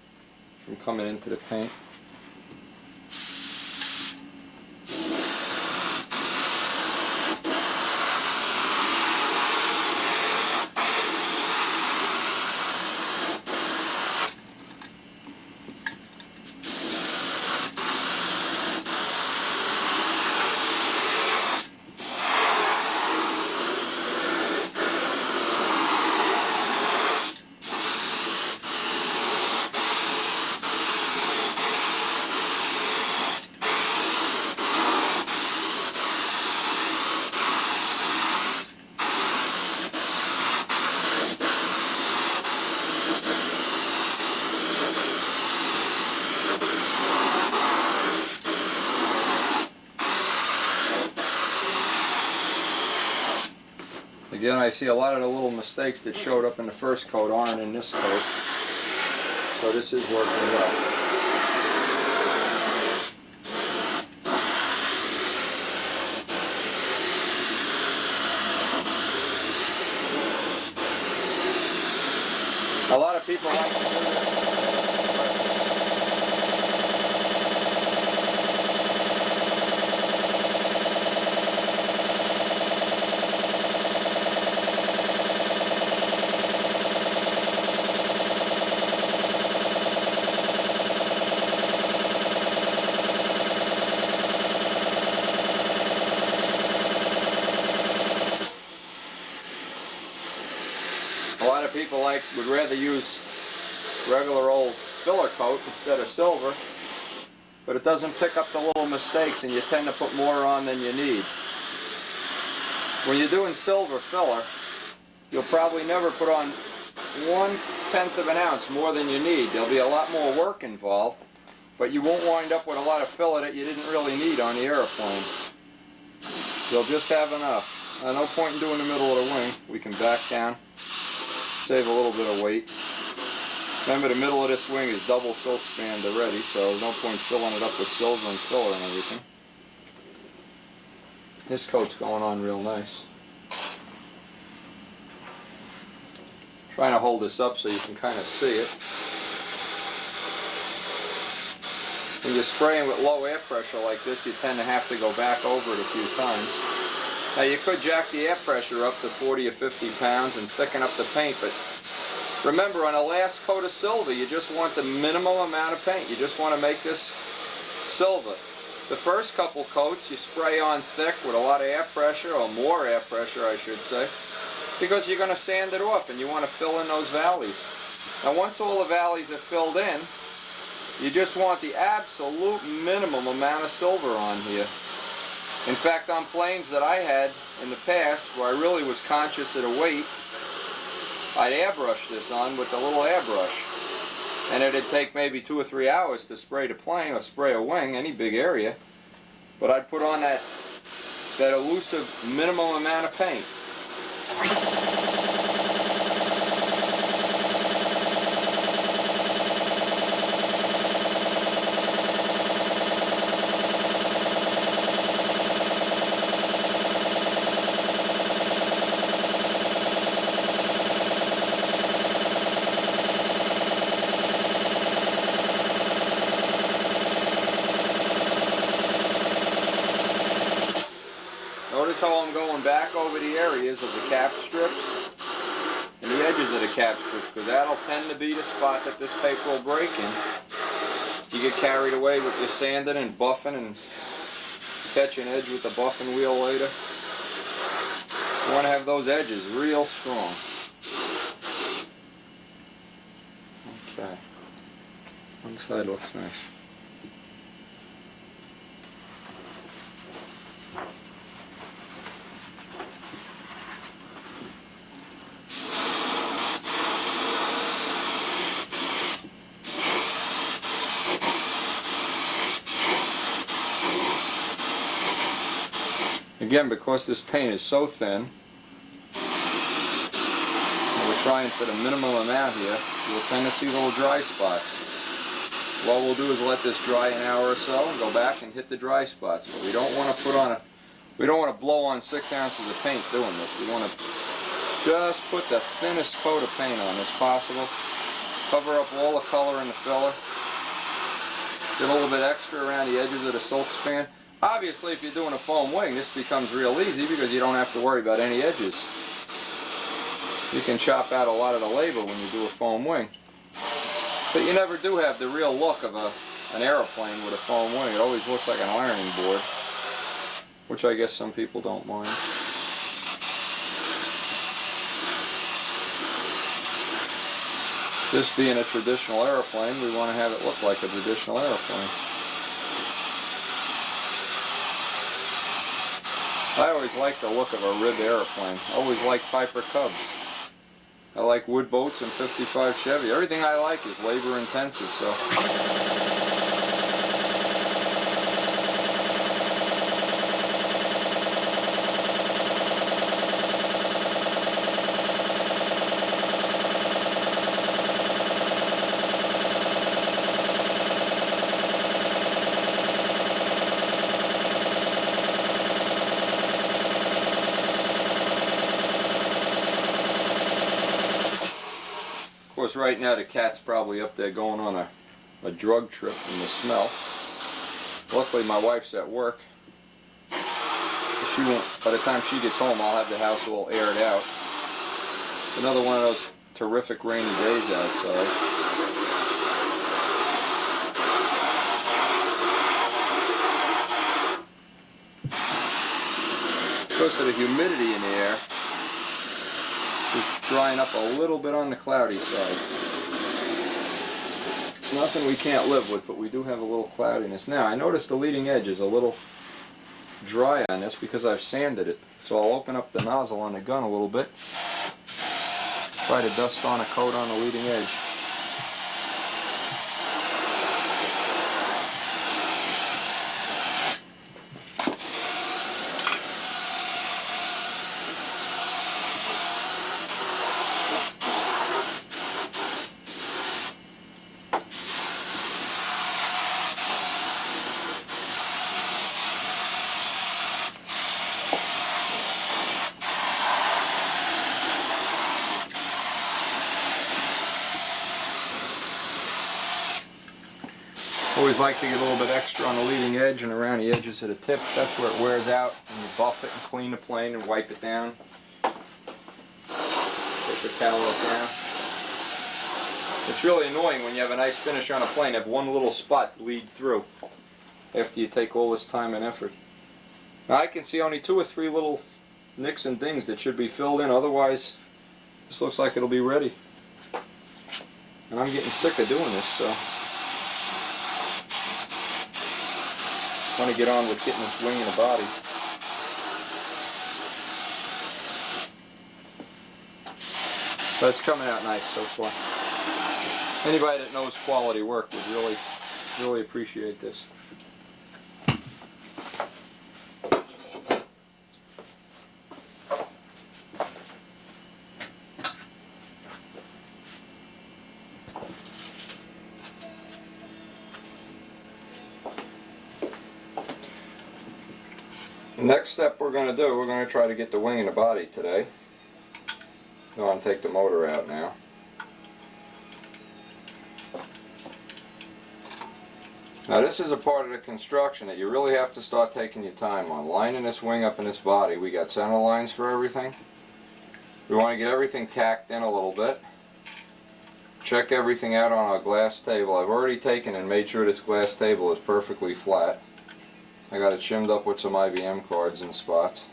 from coming into the paint. Again, I see a lot of the little mistakes that showed up in the first coat aren't in this coat. So this is working well. A lot of people like to do this. A lot of people would rather use regular old filler coat instead of silver, but it doesn't pick up the little mistakes and you tend to put more on than you need. When you're doing silver filler, you'll probably never put on 1/10 of an ounce more than you need. There'll be a lot more work involved, but you won't wind up with a lot of filler that you didn't really need on the airplane. You'll just have enough. No point in doing the middle of the wing. We can back down. Save a little bit of weight. Remember, the middle of this wing is double silk spanned already, so there's no point filling it up with silver and filler and everything. This coat's going on real nice. Trying to hold this up so you can kind of see it. When you're spraying with low air pressure like this, you tend to have to go back over it a few times. Now you could jack the air pressure up to 40 or 50 pounds and thicken up the paint, but remember, on the last coat of silver, you just want the minimum amount of paint. You just want to make this silver. The first couple coats you spray on thick with a lot of air pressure, or more air pressure I should say, because you're going to sand it off and you want to fill in those valleys. Now once all the valleys are filled in, you just want the absolute minimum amount of silver on here. In fact, on planes that I had in the past where I really was conscious of the weight, I'd airbrush this on with a little airbrush. And it'd take maybe 2 or 3 hours to spray the plane or spray a wing, any big area. But I'd put on that elusive minimum amount of paint. Notice how I'm going back over the areas of the cap strips and the edges of the cap strips, because that'll tend to be the spot that this paper will break in. You get carried away with your sanding and buffing and catch an edge with the buffing wheel later. You want to have those edges real strong. Okay. One side looks nice. Again, because this paint is so thin, and we're trying for the minimum amount here, you'll tend to see little dry spots. What we'll do is let this dry an hour or so and go back and hit the dry spots. But we don't want to we don't want to blow on 6 ounces of paint doing this. We want to just put the thinnest coat of paint on as possible. Cover up all the color in the filler. Get a little bit extra around the edges of the silk span. Obviously, if you're doing a foam wing, this becomes real easy because you don't have to worry about any edges. You can chop out a lot of the labor when you do a foam wing. But you never do have the real look of an aeroplane with a foam wing. It always looks like an ironing board, which I guess some people don't mind. This being a traditional airplane, we want to have it look like a traditional airplane. I always like the look of a ribbed airplane. I always like Piper Cubs. I like wood boats and 55 Chevy. Everything I like is labor intensive, so. Of course, right now the cat's probably up there going on a drug trip from the smell. Luckily, my wife's at work. She won't. By the time she gets home, I'll have the house all aired out. Another one of those terrific rainy days outside. Because of the humidity in the air, it's drying up a little bit on the cloudy side. Nothing we can't live with, but we do have a little cloudiness. Now, I noticed the leading edge is a little dry on this because I've sanded it. So I'll open up the nozzle on the gun a little bit. Try to dust on a coat on the leading edge. Always like to get a little bit extra on the leading edge and around the edges of the tip. That's where it wears out, and you buff it and clean the plane and wipe it down. Take the towel down. It's really annoying when you have a nice finish on a plane, have one little spot bleed through after you take all this time and effort. Now I can see only 2 or 3 little nicks and dings that should be filled in, otherwise this looks like it'll be ready. And I'm getting sick of doing this, so I want to get on with getting this wing in the body. But it's coming out nice so far. Anybody that knows quality work would really appreciate this. The next step we're going to try to get the wing and the body today. Go on and take the motor out now. Now this is a part of the construction that you really have to start taking your time on. Lining this wing up in this body, we got center lines for everything. We want to get everything tacked in a little bit. Check everything out on our glass table. I've already taken and made sure this glass table is perfectly flat. I got it shimmed up with some IBM cards in spots.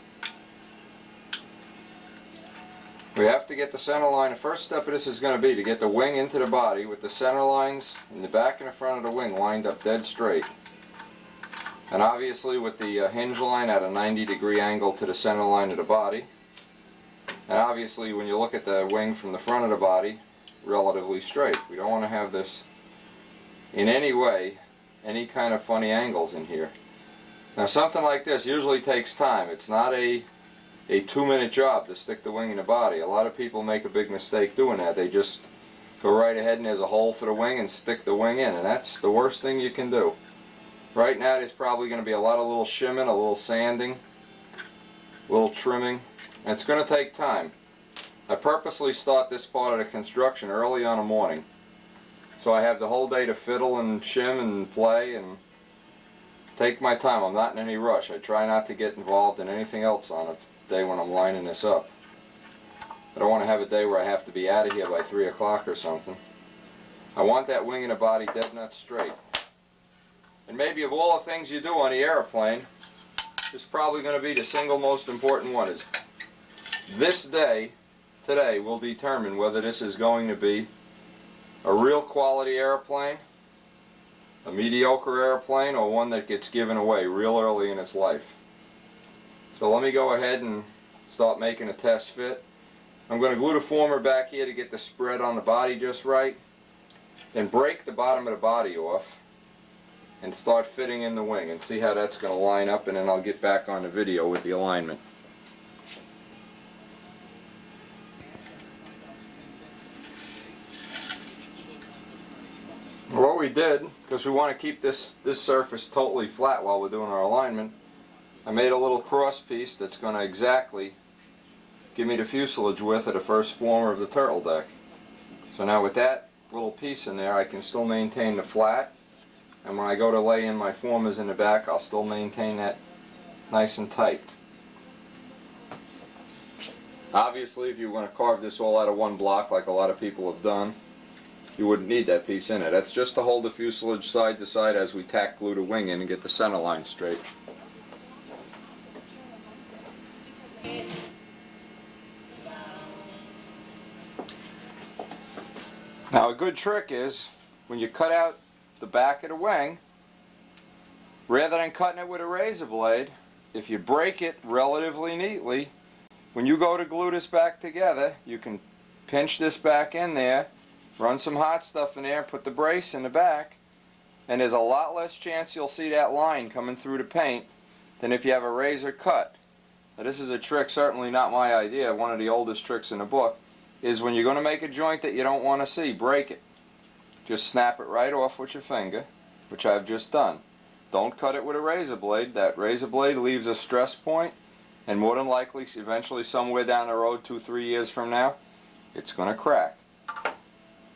We have to get the center line. The first step of this is going to be to get the wing into the body with the center lines in the back and the front of the wing lined up dead straight. And obviously with the hinge line at a 90-degree angle to the center line of the body. And obviously when you look at the wing from the front of the body, relatively straight. We don't want to have this in any way, any kind of funny angles in here. Now something like this usually takes time. It's not a 2-minute job to stick the wing in the body. A lot of people make a big mistake doing that. They just go right ahead and there's a hole for the wing and stick the wing in, and that's the worst thing you can do. Right now there's probably going to be a lot of little shimming, a little sanding, a little trimming, and it's going to take time. I purposely start this part of the construction early on in the morning, so I have the whole day to fiddle and shim and play and take my time. I'm not in any rush. I try not to get involved in anything else on a day when I'm lining this up. I don't want to have a day where I have to be out of here by 3 o'clock or something. I want that wing and the body dead nut straight. And maybe of all the things you do on the airplane, this is probably going to be the single most important one. Is this day, today, will determine whether this is going to be a real quality airplane, a mediocre airplane, or one that gets given away real early in its life. So let me go ahead and start making a test fit. I'm going to glue the former back here to get the spread on the body just right, then break the bottom of the body off and start fitting in the wing and see how that's going to line up, and then I'll get back on the video with the alignment. What we did, because we want to keep this surface totally flat while we're doing our alignment, I made a little cross piece that's going to exactly give me the fuselage width of the first former of the turtle deck. So now with that little piece in there, I can still maintain the flat, and when I go to lay in my formers in the back, I'll still maintain that nice and tight. Obviously, if you want to carve this all out of one block like a lot of people have done, you wouldn't need that piece in it. That's just to hold the fuselage side to side as we tack glue the wing in and get the center line straight. Now a good trick is, when you cut out the back of the wing, rather than cutting it with a razor blade, if you break it relatively neatly, when you go to glue this back together, you can pinch this back in there, run some hot stuff in there, put the brace in the back, and there's a lot less chance you'll see that line coming through the paint than if you have a razor cut. Now this is a trick, certainly not my idea, one of the oldest tricks in the book, is when you're going to make a joint that you don't want to see, break it. Just snap it right off with your finger, which I've just done. Don't cut it with a razor blade. That razor blade leaves a stress point, and more than likely, eventually somewhere down the road, 2-3 years from now, it's going to crack.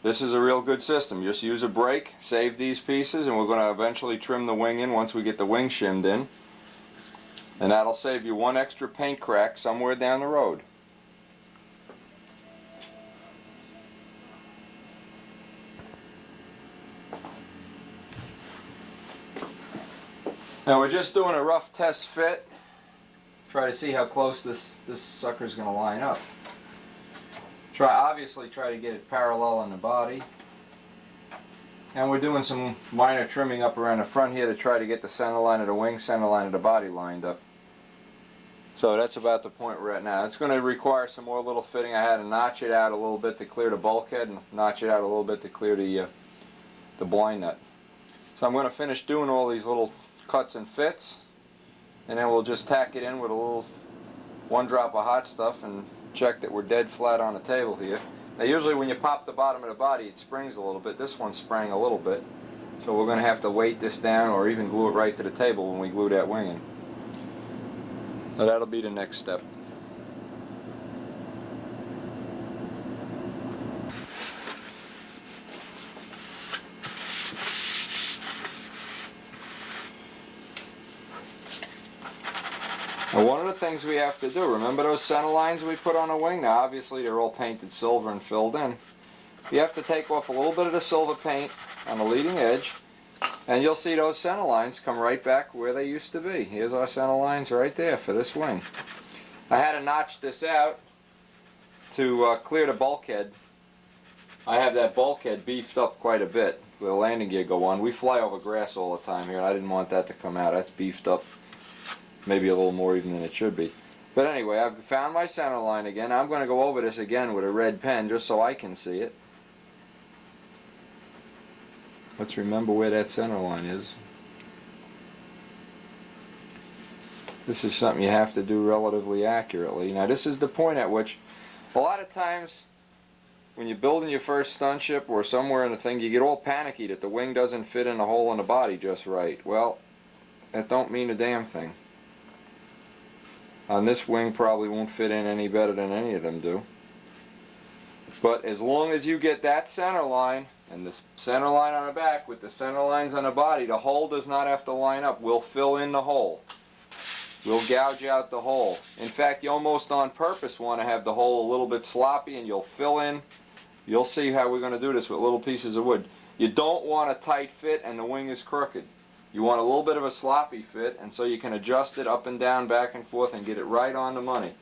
This is a real good system. Just use a brake, save these pieces, and we're going to eventually trim the wing in once we get the wing shimmed in. And that'll save you one extra paint crack somewhere down the road. Now we're just doing a rough test fit. Try to see how close this sucker's going to line up. Obviously try to get it parallel in the body. And we're doing some minor trimming up around the front here to try to get the center line of the wing, center line of the body lined up. So that's about the point we're at now. It's going to require some more little fitting. I had to notch it out a little bit to clear the bulkhead and notch it out a little bit to clear the blind nut. So I'm going to finish doing all these little cuts and fits, and then we'll just tack it in with a little 1 drop of hot stuff and check that we're dead flat on the table here. Now usually when you pop the bottom of the body it springs a little bit. This one sprang a little bit. So we're going to have to weight this down or even glue it right to the table when we glue that wing in. So that'll be the next step. Now one of the things we have to do, remember those center lines we put on the wing? Now obviously they're all painted silver and filled in. You have to take off a little bit of the silver paint on the leading edge, and you'll see those center lines come right back where they used to be. Here's our center lines right there for this wing. I had to notch this out to clear the bulkhead. I have that bulkhead beefed up quite a bit with a landing gear go on. We fly over grass all the time here, and I didn't want that to come out. That's beefed up maybe a little more even than it should be. But anyway, I've found my center line again. I'm going to go over this again with a red pen just so I can see it. Let's remember where that center line is. This is something you have to do relatively accurately. Now this is the point at which a lot of times when you're building your first stunt ship or somewhere in the thing, you get all panicky that the wing doesn't fit in the hole in the body just right. Well, that don't mean a damn thing. On this wing probably won't fit in any better than any of them do. But as long as you get that center line and the center line on the back with the center lines on the body, the hole does not have to line up. We'll fill in the hole. We'll gouge out the hole. In fact, you almost on purpose want to have the hole a little bit sloppy, and you'll fill in. You'll see how we're going to do this with little pieces of wood. You don't want a tight fit and the wing is crooked. You want a little bit of a sloppy fit, and so you can adjust it up and down, back and forth, and get it right on the money.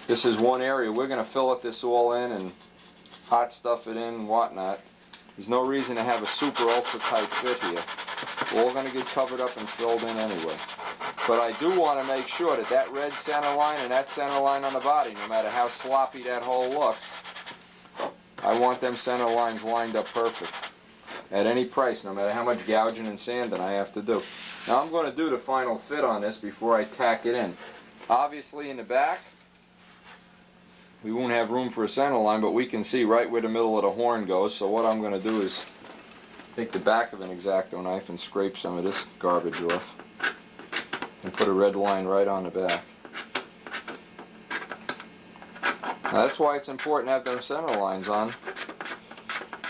This is one area. We're going to fillet this all in and hot stuff it in and whatnot. There's no reason to have a super ultra tight fit here. We're all going to get covered up and filled in anyway. But I do want to make sure that that red center line and that center line on the body, no matter how sloppy that hole looks, I want them center lines lined up perfect at any price, no matter how much gouging and sanding I have to do. Now I'm going to do the final fit on this before I tack it in. Obviously in the back, we won't have room for a center line, but we can see right where the middle of the horn goes. So what I'm going to do is take the back of an X-Acto knife and scrape some of this garbage off and put a red line right on the back. Now that's why it's important to have those center lines on.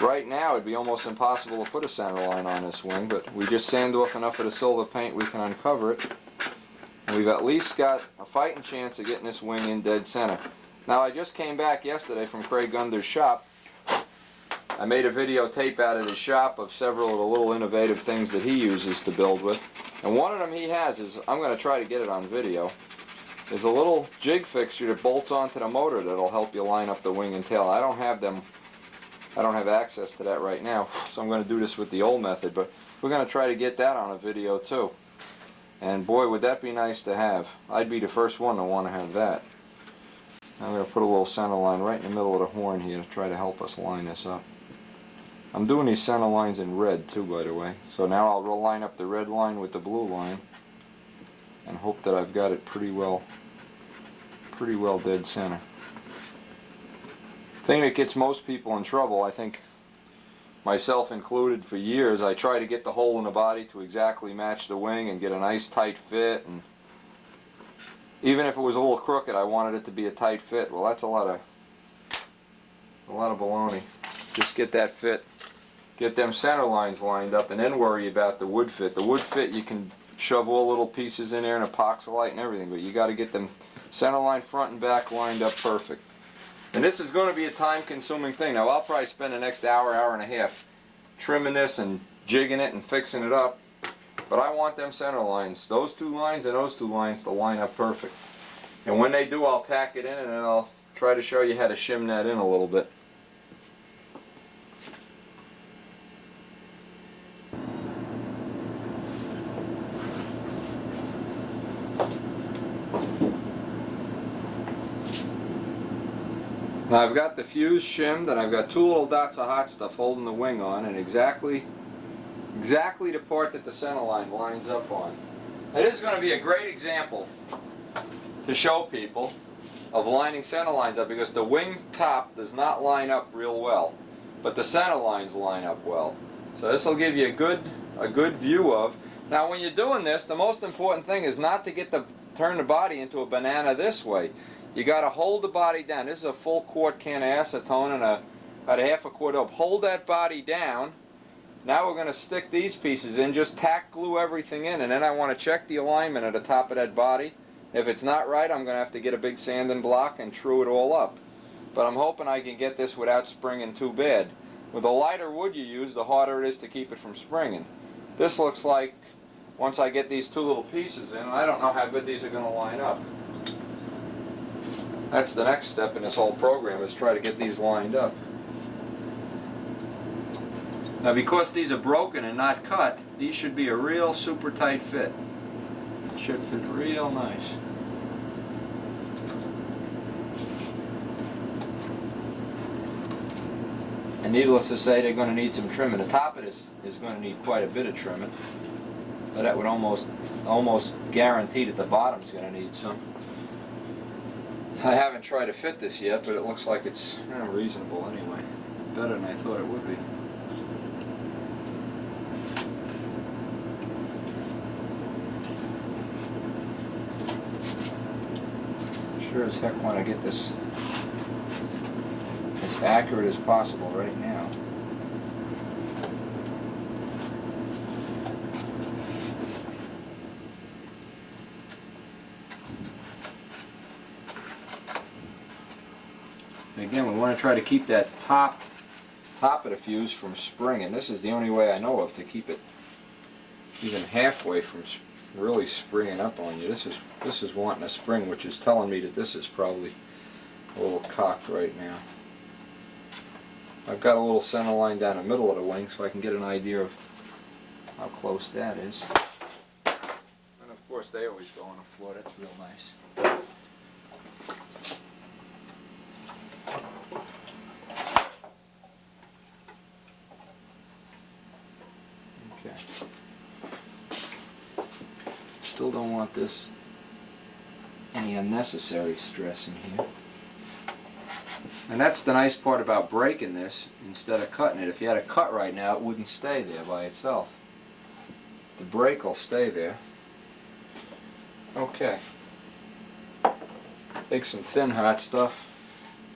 Right now it'd be almost impossible to put a center line on this wing, but we just sand off enough of the silver paint we can uncover it. And we've at least got a fighting chance of getting this wing in dead center. Now I just came back yesterday from Craig Gunder's shop. I made a videotape out of his shop of several of the little innovative things that he uses to build with. And one of them he has is, I'm going to try to get it on video, is a little jig fixture that bolts onto the motor that'll help you line up the wing and tail. I don't have access to that right now, so I'm going to do this with the old method, but we're going to try to get that on a video too. And boy, would that be nice to have. I'd be the first one to want to have that. I'm going to put a little center line right in the middle of the horn here to try to help us line this up. I'm doing these center lines in red too, by the way. So now I'll line up the red line with the blue line and hope that I've got it pretty well dead center. The thing that gets most people in trouble, I think myself included for years, I try to get the hole in the body to exactly match the wing and get a nice tight fit, and even if it was a little crooked, I wanted it to be a tight fit. Well, that's a lot of baloney. Just get that fit, get them center lines lined up, and then worry about the wood fit. The wood fit, you can shove all little pieces in there and epoxylite and everything, but you got to get them center line front and back lined up perfect. And this is going to be a time-consuming thing. Now, I'll probably spend the next hour, hour and a half trimming this and jigging it and fixing it up. But I want them center lines, those two lines and those two lines, to line up perfect. And when they do, I'll tack it in, and then I'll try to show you how to shim that in a little bit. Now I've got the fuse shimmed and I've got two little dots of hot stuff holding the wing on, and exactly the part that the center line lines up on. Now this is going to be a great example to show people of lining center lines up, because the wing top does not line up real well, but the center lines line up well. So this will give you a good view of. Now when you're doing this, the most important thing is not to turn the body into a banana this way. You got to hold the body down. This is a full quart can of acetone and about a half a quart of. Hold that body down. Now we're going to stick these pieces in. Just tack glue everything in, and then I want to check the alignment at the top of that body. If it's not right, I'm going to have to get a big sanding block and true it all up. But I'm hoping I can get this without springing too bad. With the lighter wood you use, the harder it is to keep it from springing. This looks like, once I get these two little pieces in, I don't know how good these are going to line up. That's the next step in this whole program, is try to get these lined up. Now because these are broken and not cut, these should be a real super tight fit. It should fit real nice. And needless to say, they're going to need some trimming. The top of this is going to need quite a bit of trimming. But that would almost guarantee that the bottom's going to need some. I haven't tried to fit this yet, but it looks like it's reasonable anyway. Better than I thought it would be. Sure as heck want to get this as accurate as possible right now. Again, we want to try to keep that top of the fuse from springing. This is the only way I know of to keep it even halfway from really springing up on you. This is wanting a spring, which is telling me that this is probably a little cocked right now. I've got a little center line down the middle of the wing so I can get an idea of how close that is. And of course they always go on the floor. That's real nice. Okay. Still don't want this any unnecessary stress in here. And that's the nice part about breaking this instead of cutting it. If you had a cut right now, it wouldn't stay there by itself. The break will stay there. Okay. Take some thin hot stuff.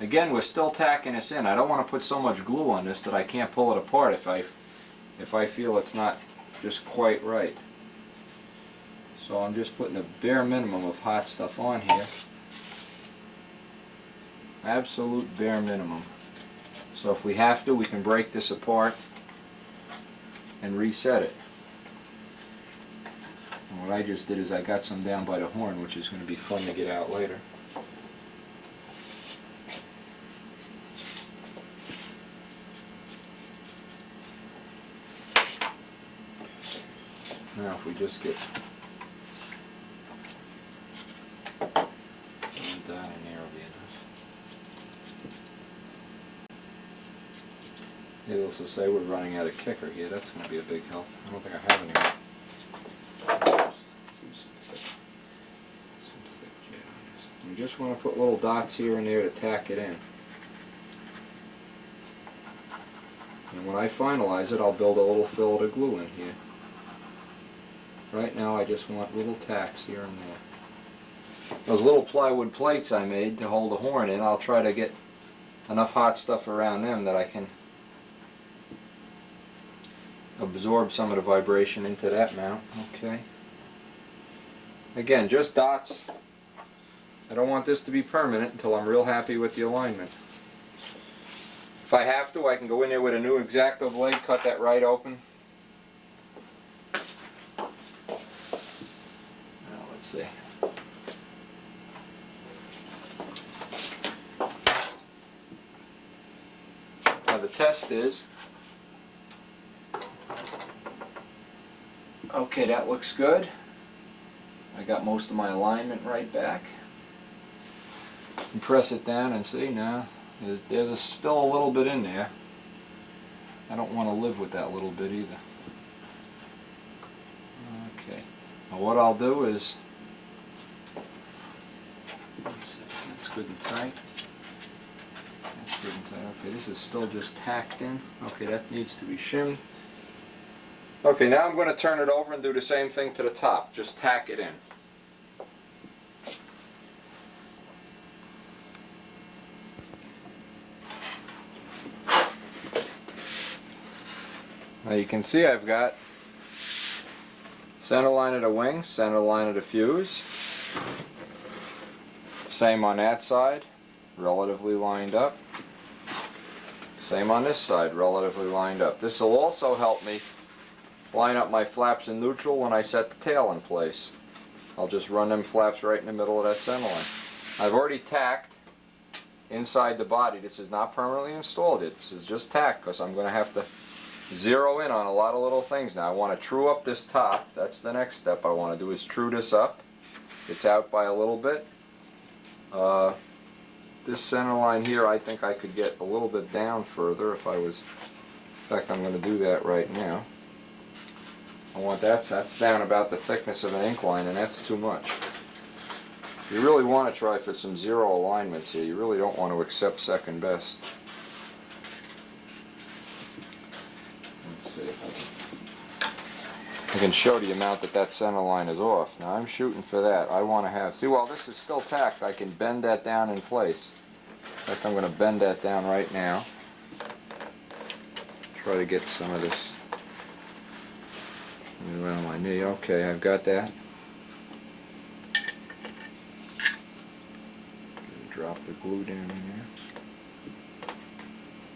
Again, we're still tacking this in. I don't want to put so much glue on this that I can't pull it apart if I feel it's not just quite right. So I'm just putting a bare minimum of hot stuff on here. Absolute bare minimum. So if we have to, we can break this apart and reset it. And what I just did is I got some down by the horn, which is going to be fun to get out later. Now if we just get down in there will be enough. Needless to say, we're running out of kicker here. That's going to be a big help. I don't think I have any more. Some thick jet on this. You just want to put little dots here and there to tack it in. And when I finalize it, I'll build a little fillet of glue in here. Right now I just want little tacks here and there. Those little plywood plates I made to hold the horn in, I'll try to get enough hot stuff around them that I can absorb some of the vibration into that mount. Okay. Again, just dots. I don't want this to be permanent until I'm real happy with the alignment. If I have to, I can go in there with a new X-Acto blade, cut that right open. Let's see. Now the test is, okay, that looks good. I got most of my alignment right back. And press it down and see now, There's still a little bit in there. I don't want to live with that little bit either. Okay. Now what I'll do is, that's good and tight. That's good and tight. Okay, this is still just tacked in. Okay, that needs to be shimmed. Okay, now I'm going to turn it over and do the same thing to the top. Just tack it in. Now you can see I've got center line of the wing, center line of the fuse. Same on that side, relatively lined up. Same on this side, relatively lined up. This will also help me line up my flaps in neutral when I set the tail in place. I'll just run them flaps right in the middle of that center line. I've already tacked inside the body. This is not permanently installed yet. This is just tacked because I'm going to have to zero in on a lot of little things now. I want to true up this top. That's the next step I want to do, is true this up. It's out by a little bit. This center line here, I think I could get a little bit down further if I was, in fact I'm going to do that right now. I want that's down about the thickness of an ink line, and that's too much. You really want to try for some zero alignments here. You really don't want to accept second best. Let's see. I can show the amount that center line is off. Now I'm shooting for that. I want to have, see, while this is still tacked, I can bend that down in place. In fact, I'm going to bend that down right now. Try to get some of this around my knee. Okay, I've got that. Drop the glue down in there.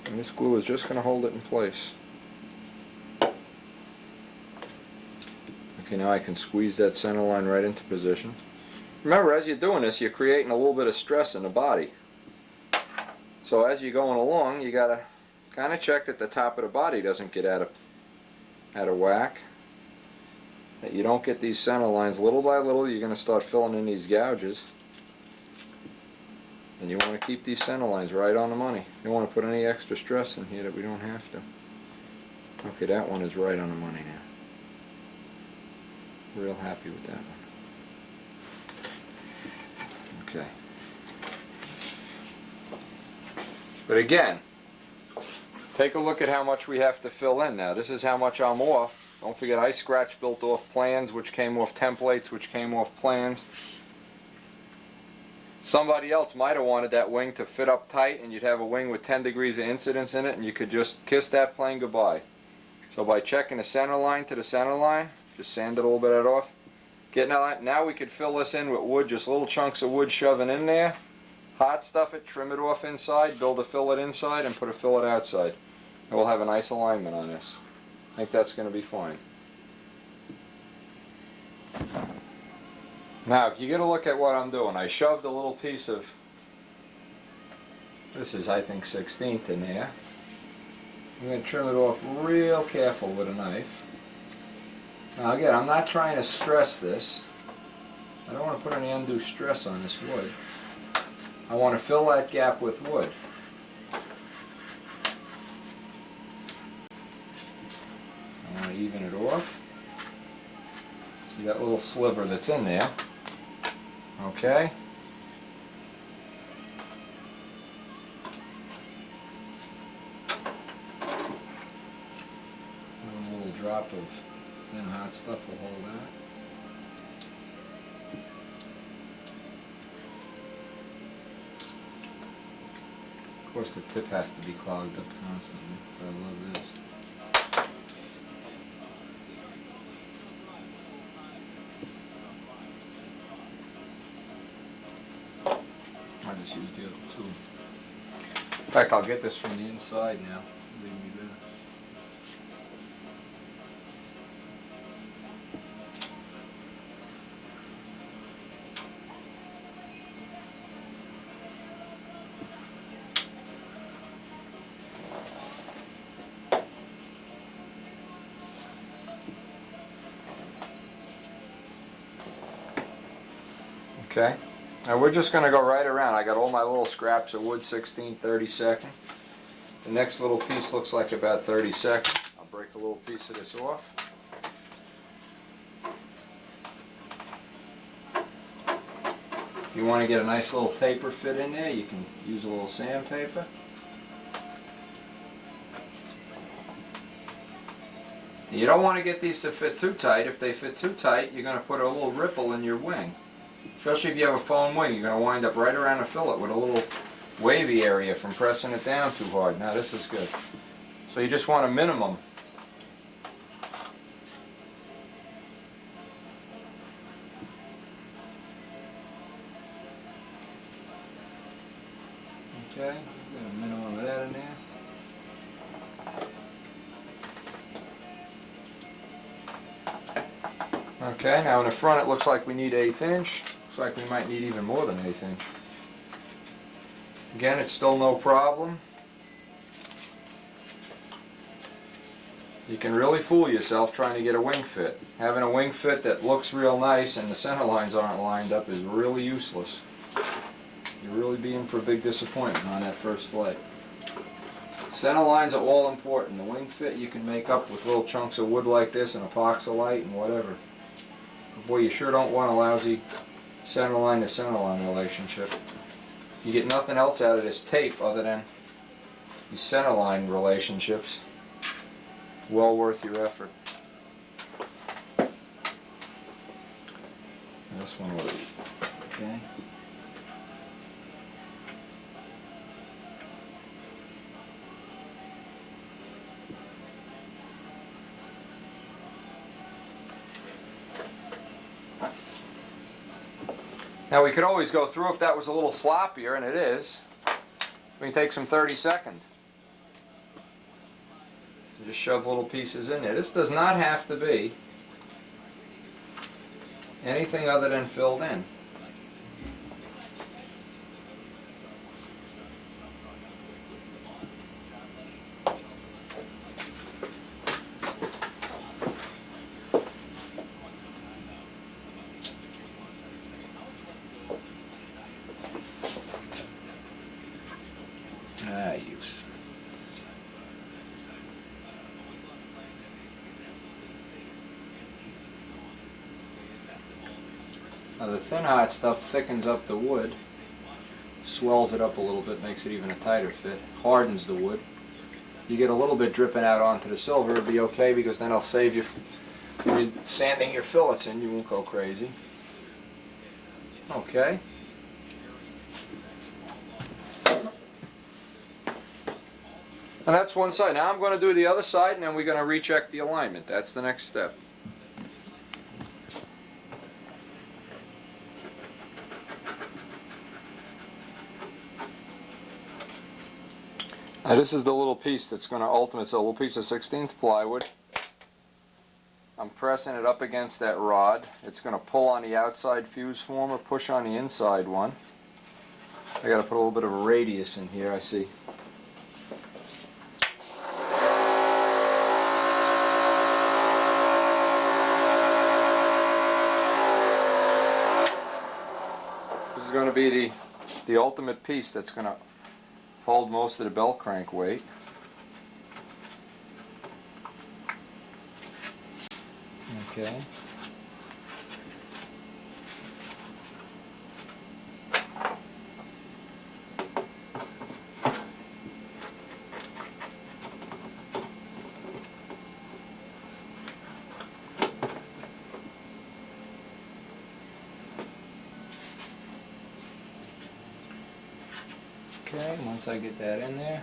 And this glue is just going to hold it in place. Okay, now I can squeeze that center line right into position. Remember, as you're doing this, you're creating a little bit of stress in the body. So as you're going along, you got to kind of check that the top of the body doesn't get out of whack. That you don't get these center lines. Little by little, you're going to start filling in these gouges. And you want to keep these center lines right on the money. You don't want to put any extra stress in here that we don't have to. Okay, that one is right on the money now. Real happy with that one. Okay. But again, take a look at how much we have to fill in now. This is how much I'm off. Don't forget, I scratch built off plans, which came off templates, which came off plans. Somebody else might have wanted that wing to fit up tight, and you'd have a wing with 10 degrees of incidence in it, and you could just kiss that plane goodbye. So by checking the center line to the center line, just sand it a little bit off. Now we could fill this in with wood, just little chunks of wood shoving in there. Hot stuff it, trim it off inside, build a fillet inside, and put a fillet outside. And we'll have a nice alignment on this. I think that's going to be fine. Now, if you get a look at what I'm doing, I shoved a little piece of, this is I think 1/16 in there. I'm going to trim it off real careful with a knife. Now again, I'm not trying to stress this. I don't want to put any undue stress on this wood. I want to fill that gap with wood. I want to even it off. See that little sliver that's in there? Okay. A little drop of thin hot stuff will hold that. Of course the tip has to be clogged up constantly, so I love this. I just use the other tube. In fact, I'll get this from the inside now. Leave me there. Okay. Now we're just going to go right around. I got all my little scraps of wood, 16, 32nd. The next little piece looks like about 32nd. I'll break a little piece of this off. If you want to get a nice little taper fit in there, you can use a little sandpaper. You don't want to get these to fit too tight. If they fit too tight, you're going to put a little ripple in your wing. Especially if you have a foam wing, you're going to wind up right around the fillet with a little wavy area from pressing it down too hard. Now this is good. So you just want a minimum. Okay, got a minimum of that in there. Okay, now in the front it looks like we need 1/8 inch. Looks like we might need even more than 1/8 inch. Again, it's still no problem. You can really fool yourself trying to get a wing fit. Having a wing fit that looks real nice and the center lines aren't lined up is really useless. You're really being for a big disappointment on that first flight. Center lines are all important. The wing fit you can make up with little chunks of wood like this and epoxylite and whatever. But boy, you sure don't want a lousy center line to center line relationship. You get nothing else out of this tape other than these center line relationships. Well worth your effort. This one will be okay. Now we could always go through if that was a little sloppier, and it is. We can take some 32nd. Just shove little pieces in there. This does not have to be anything other than filled in. Now the thin hot stuff thickens up the wood, swells it up a little bit, makes it even a tighter fit, hardens the wood. You get a little bit dripping out onto the silver, it'll be okay because then it'll save you when you're sanding your fillets in, you won't go crazy. Okay. And that's one side. Now I'm going to do the other side and then we're going to recheck the alignment. That's the next step. Now this is the little piece that's going to ultimate, it's a little piece of 16th plywood. I'm pressing it up against that rod. It's going to pull on the outside fuse former, push on the inside one. I got to put a little bit of a radius in here, I see. This is going to be the ultimate piece that's going to hold most of the bell crank weight. Okay. Okay, once I get that in there,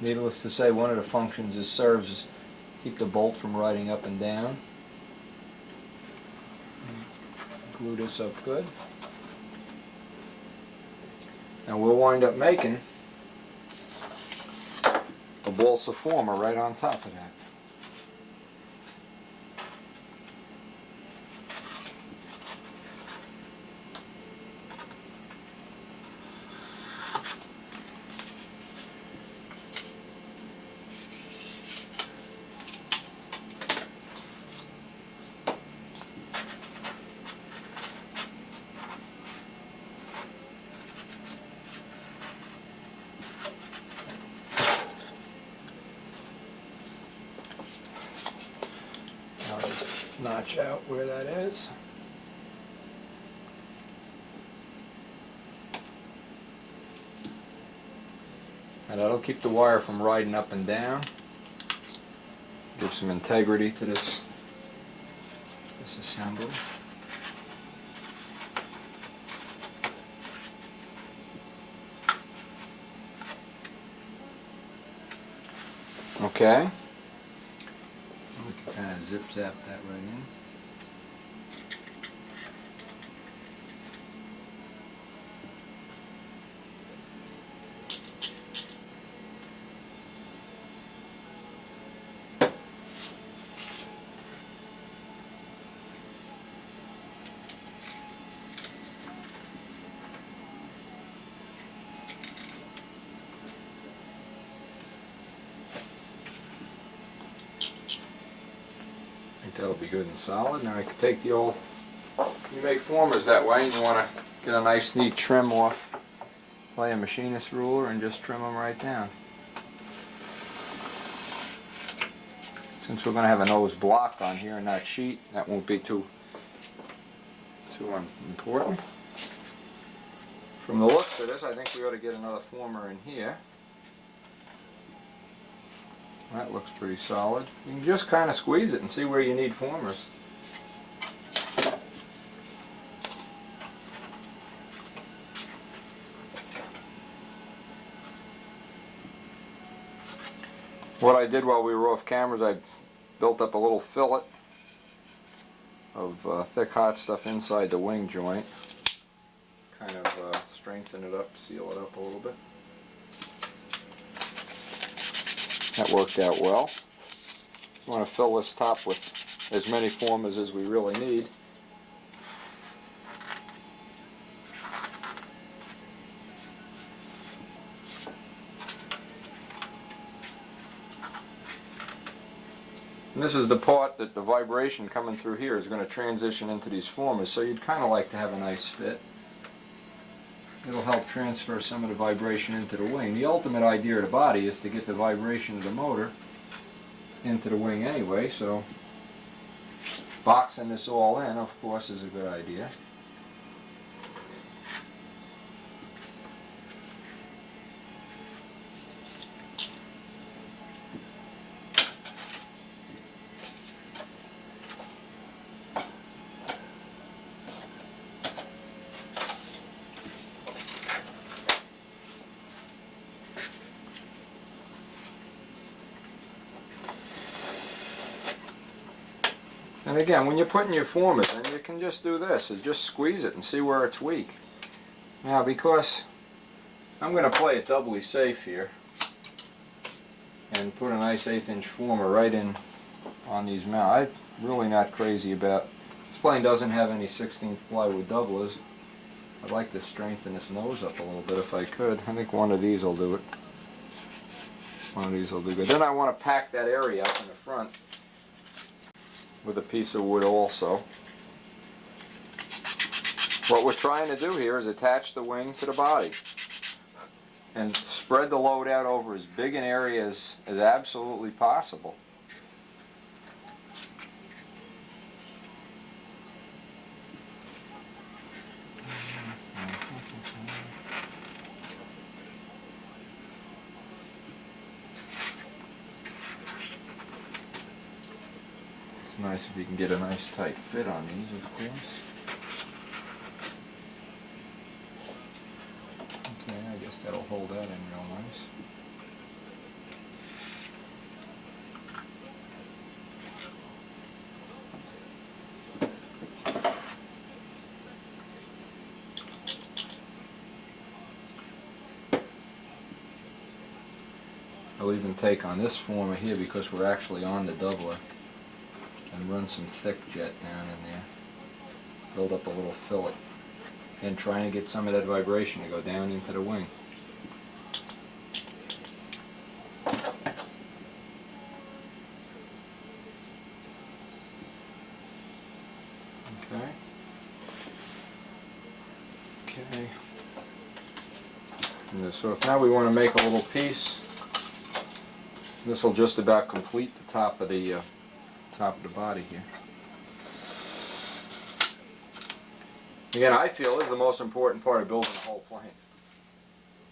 needless to say, one of the functions it serves is keep the bolt from riding up and down. Glue this up good. And we'll wind up making a balsa former right on top of that. notch out where that is. And that'll keep the wire from riding up and down. Give some integrity to this assembly. Okay. We can kind of zip zap that right in. That'll be good and solid. Now I can take the old, you make formers that way and you want to get a nice neat trim off, lay a machinist ruler and just trim them right down. Since we're going to have a nose block on here and not sheet, that won't be too important. From the looks of this, I think we ought to get another former in here. That looks pretty solid. You can just kind of squeeze it and see where you need formers. What I did while we were off cameras, I built up a little fillet of thick hot stuff inside the wing joint. Kind of strengthen it up, seal it up a little bit. That worked out well. We want to fill this top with as many formers as we really need. And this is the part that the vibration coming through here is going to transition into these formers, so you'd kind of like to have a nice fit. It'll help transfer some of the vibration into the wing. The ultimate idea of the body is to get the vibration of the motor into the wing anyway, so boxing this all in, of course, is a good idea. And again, when you're putting your formers in, you can just do this, is just squeeze it and see where it's weak. Now, because I'm going to play it doubly safe here and put a nice 1/8 inch former right in on these mounts. I'm really not crazy about, this plane doesn't have any 16th plywood doublers. I'd like to strengthen this nose up a little bit if I could. I think one of these will do it. One of these will do good. Then I want to pack that area up in the front with a piece of wood also. What we're trying to do here is attach the wing to the body and spread the load out over as big an area as absolutely possible. It's nice if you can get a nice tight fit on these, of course. Okay, I guess that'll hold that in real nice. I'll even take on this former here because we're actually on the doubler and run some thick jet down in there. Build up a little fillet and trying to get some of that vibration to go down into the wing. Okay. Okay. So if now we want to make a little piece, this will just about complete the top of the body here. Again, I feel this is the most important part of building a whole plane.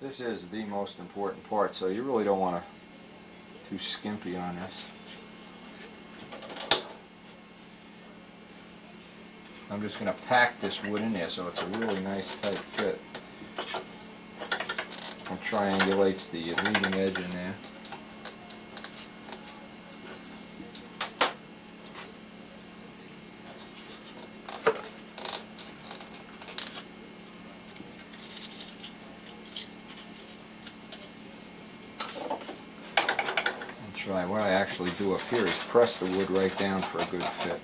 This is the most important part, so you really don't want to too skimpy on this. I'm just going to pack this wood in there so it's a really nice tight fit. It triangulates the leading edge in there. What I actually do up here is press the wood right down for a good fit.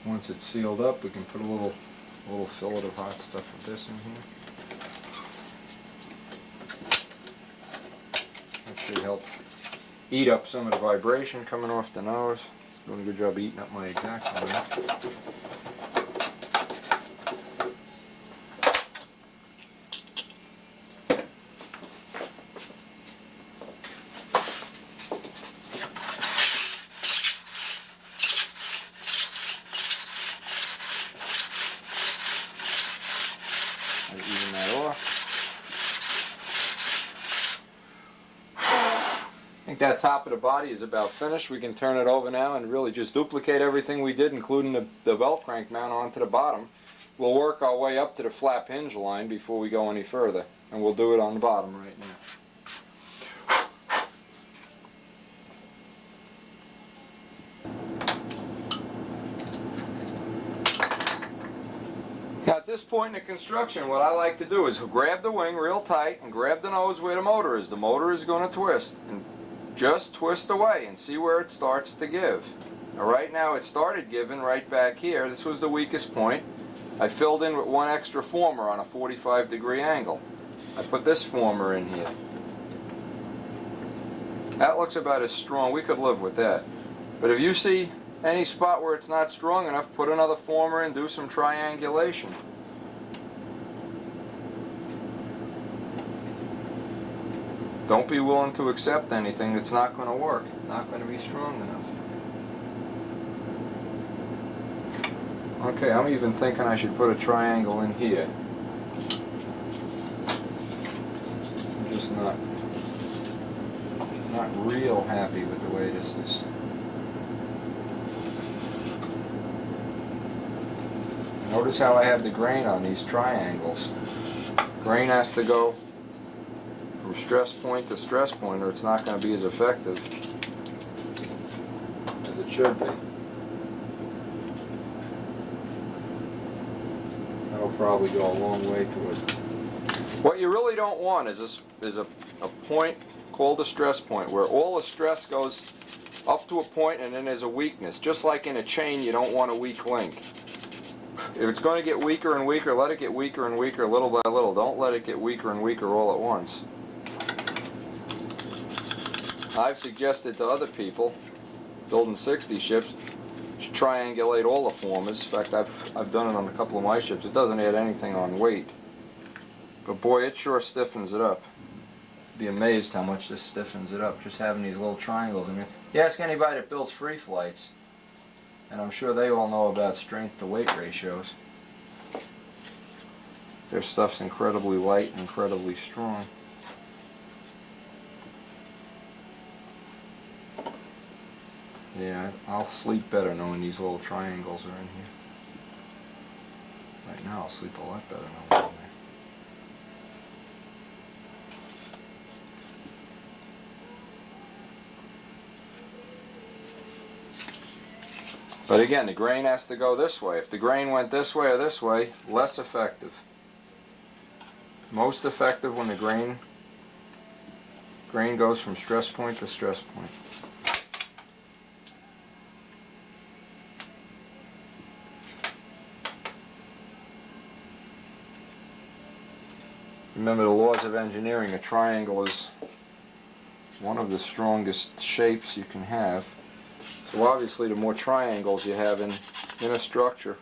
Once it's sealed up, we can put a little fillet of hot stuff of this in here. That should help eat up some of the vibration coming off the nose. Doing a good job eating up my exact line. Even that off. I think that top of the body is about finished. We can turn it over now and really just duplicate everything we did, including the belt crank mount onto the bottom. We'll work our way up to the flap hinge line before we go any further, and we'll do it on the bottom right now. Now at this point in the construction, what I like to do is grab the wing real tight and grab the nose where the motor is. The motor is going to twist, and just twist away and see where it starts to give. Now right now it started giving right back here. This was the weakest point. I filled in with one extra former on a 45-degree angle. I put this former in here. That looks about as strong. We could live with that. But if you see any spot where it's not strong enough, put another former in, do some triangulation. Don't be willing to accept anything that's not going to work, not going to be strong enough. Okay, I'm even thinking I should put a triangle in here. I'm just not real happy with the way this is. Notice how I have the grain on these triangles. Grain has to go from stress point to stress point, or it's not going to be as effective as it should be. That'll probably go a long way towards it. What you really don't want is a point called a stress point, where all the stress goes up to a point and then there's a weakness. Just like in a chain, you don't want a weak link. If it's going to get weaker and weaker, let it get weaker and weaker little by little. Don't let it get weaker and weaker all at once. I've suggested to other people building 60 ships to triangulate all the formers. In fact, I've done it on a couple of my ships. It doesn't add anything on weight, but boy, it sure stiffens it up. You'd be amazed how much this stiffens it up, just having these little triangles. I mean, you ask anybody that builds free flights, and I'm sure they all know about strength to weight ratios. Their stuff's incredibly light and incredibly strong. Yeah, I'll sleep better knowing these little triangles are in here. Right now I'll sleep a lot better knowing they're in there. But again, the grain has to go this way. If the grain went this way or this way, less effective. Most effective when the grain goes from stress point to stress point. Remember the laws of engineering, a triangle is one of the strongest shapes you can have. So obviously the more triangles you have in a structure,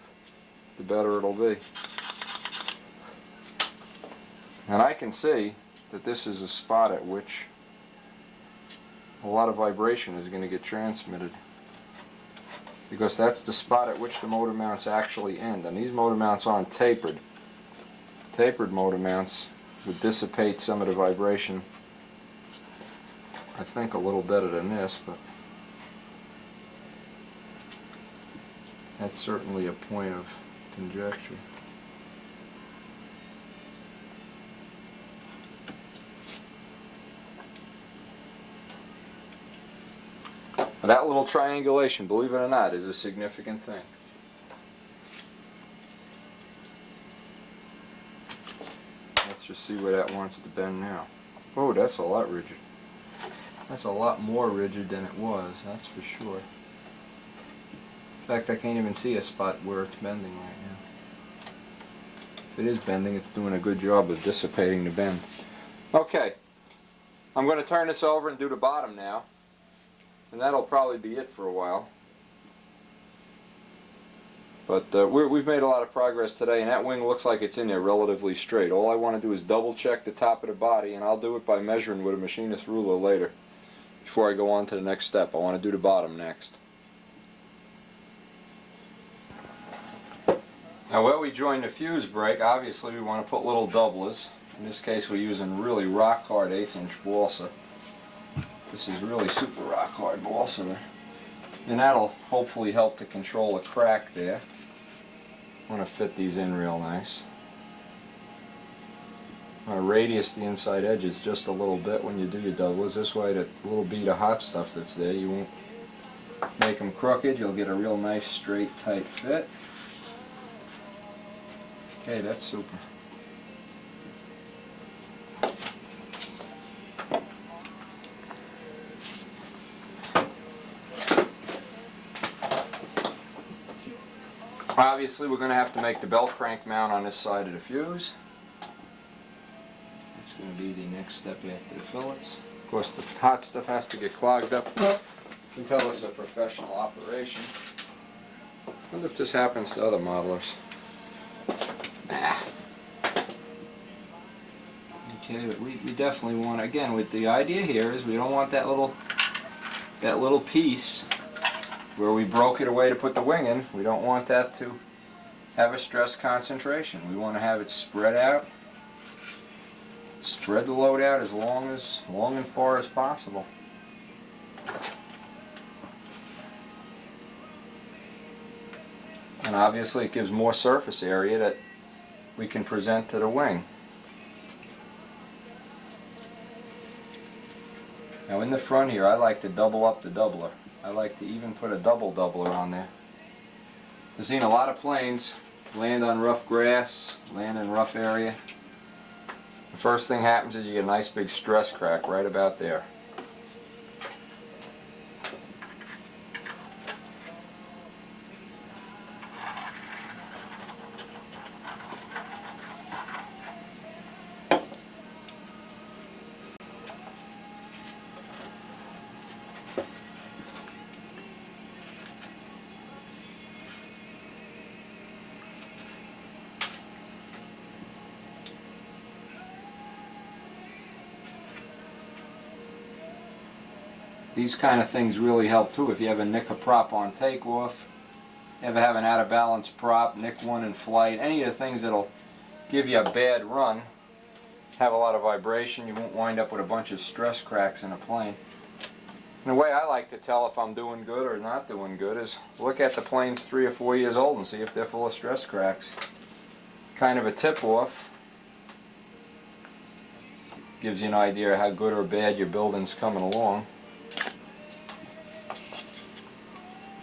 the better it'll be. And I can see that this is a spot at which a lot of vibration is going to get transmitted, because that's the spot at which the motor mounts actually end. And these motor mounts aren't tapered. Tapered motor mounts would dissipate some of the vibration, I think, a little better than this, but that's certainly a point of conjecture. That little triangulation, believe it or not, is a significant thing. Let's just see where that wants to bend now. Oh, that's a lot rigid. That's a lot more rigid than it was, that's for sure. In fact, I can't even see a spot where it's bending right now. If it is bending, it's doing a good job of dissipating the bend. Okay, I'm going to turn this over and do the bottom now. And that'll probably be it for a while. But we've made a lot of progress today, and that wing looks like it's in there relatively straight. All I want to do is double check the top of the body, and I'll do it by measuring with a machinist ruler later before I go on to the next step. I want to do the bottom next. Now where we join the fuse brake, obviously we want to put little doublers. In this case we're using really rock hard 1/8 inch balsa. This is really super rock hard balsa, and that'll hopefully help to control a crack there. I want to fit these in real nice. I want to radius the inside edges just a little bit when you do your doublers. This way that little bead of hot stuff that's there, you won't make them crooked. You'll get a real nice straight tight fit. Okay, that's super. Obviously we're going to have to make the belt crank mount on this side of the fuse. That's going to be the next step after the fillets. Of course the hot stuff has to get clogged up until it's a professional operation. I wonder if this happens to other modelers. Nah. Okay, but we definitely want, again, with the idea here is we don't want that little piece where we broke it away to put the wing in. We don't want that to have a stress concentration. We want to have it spread out, spread the load out as long and far as possible. And obviously it gives more surface area that we can present to the wing. Now in the front here I like to double up the doubler. I like to even put a double doubler on there. I've seen a lot of planes land on rough grass, land in rough area. The first thing happens is you get a nice big stress crack right about there. These kind of things really help too if you ever nick a prop on takeoff, ever have an out of balance prop, nick one in flight, any of the things that'll give you a bad run, have a lot of vibration, you won't wind up with a bunch of stress cracks in a plane. And the way I like to tell if I'm doing good or not doing good is look at the planes 3 or 4 years old and see if they're full of stress cracks. Kind of a tip-off. Gives you an idea of how good or bad your building's coming along.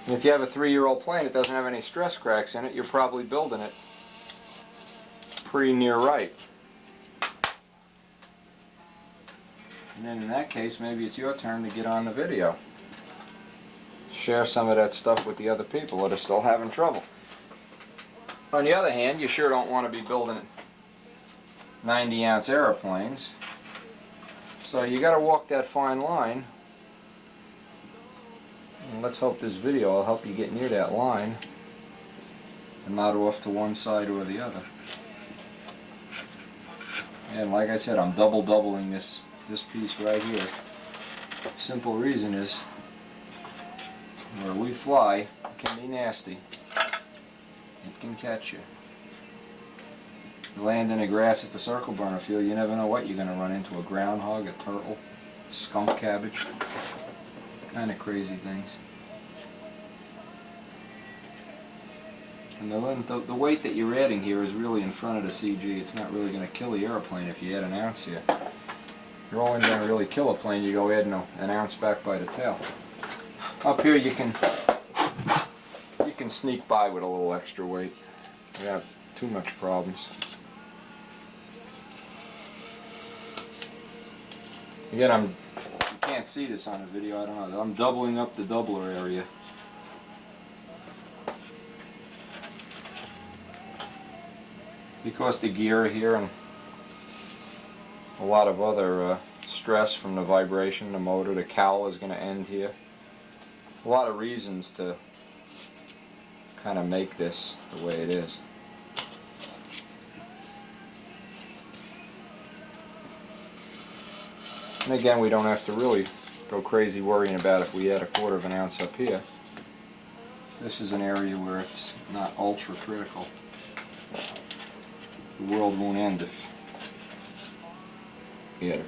And if you have a 3-year-old plane that doesn't have any stress cracks in it, you're probably building it pretty near right. And then in that case, maybe it's your turn to get on the video. Share some of that stuff with the other people that are still having trouble. On the other hand, you sure don't want to be building 90-ounce airplanes. So you got to walk that fine line. And let's hope this video will help you get near that line and not off to one side or the other. And like I said, I'm doubling this piece right here. Simple reason is where we fly, it can be nasty. It can catch you. You land in the grass at the circle burner field, you never know what you're going to run into. A groundhog, a turtle, skunk cabbage. Kind of crazy things. And the weight that you're adding here is really in front of the CG. It's not really going to kill the airplane if you add an ounce here. You're only going to really kill a plane, you go adding an ounce back by the tail. Up here you can sneak by with a little extra weight. You have too much problems. Again, you can't see this on the video, I don't know. I'm doubling up the doubler area. Because the gear here and a lot of other stress from the vibration, the motor, the cowl is going to end here. A lot of reasons to kind of make this the way it is. And again, we don't have to really go crazy worrying about if we add 1/4 of an ounce up here. This is an area where it's not ultra critical. The world won't end if you add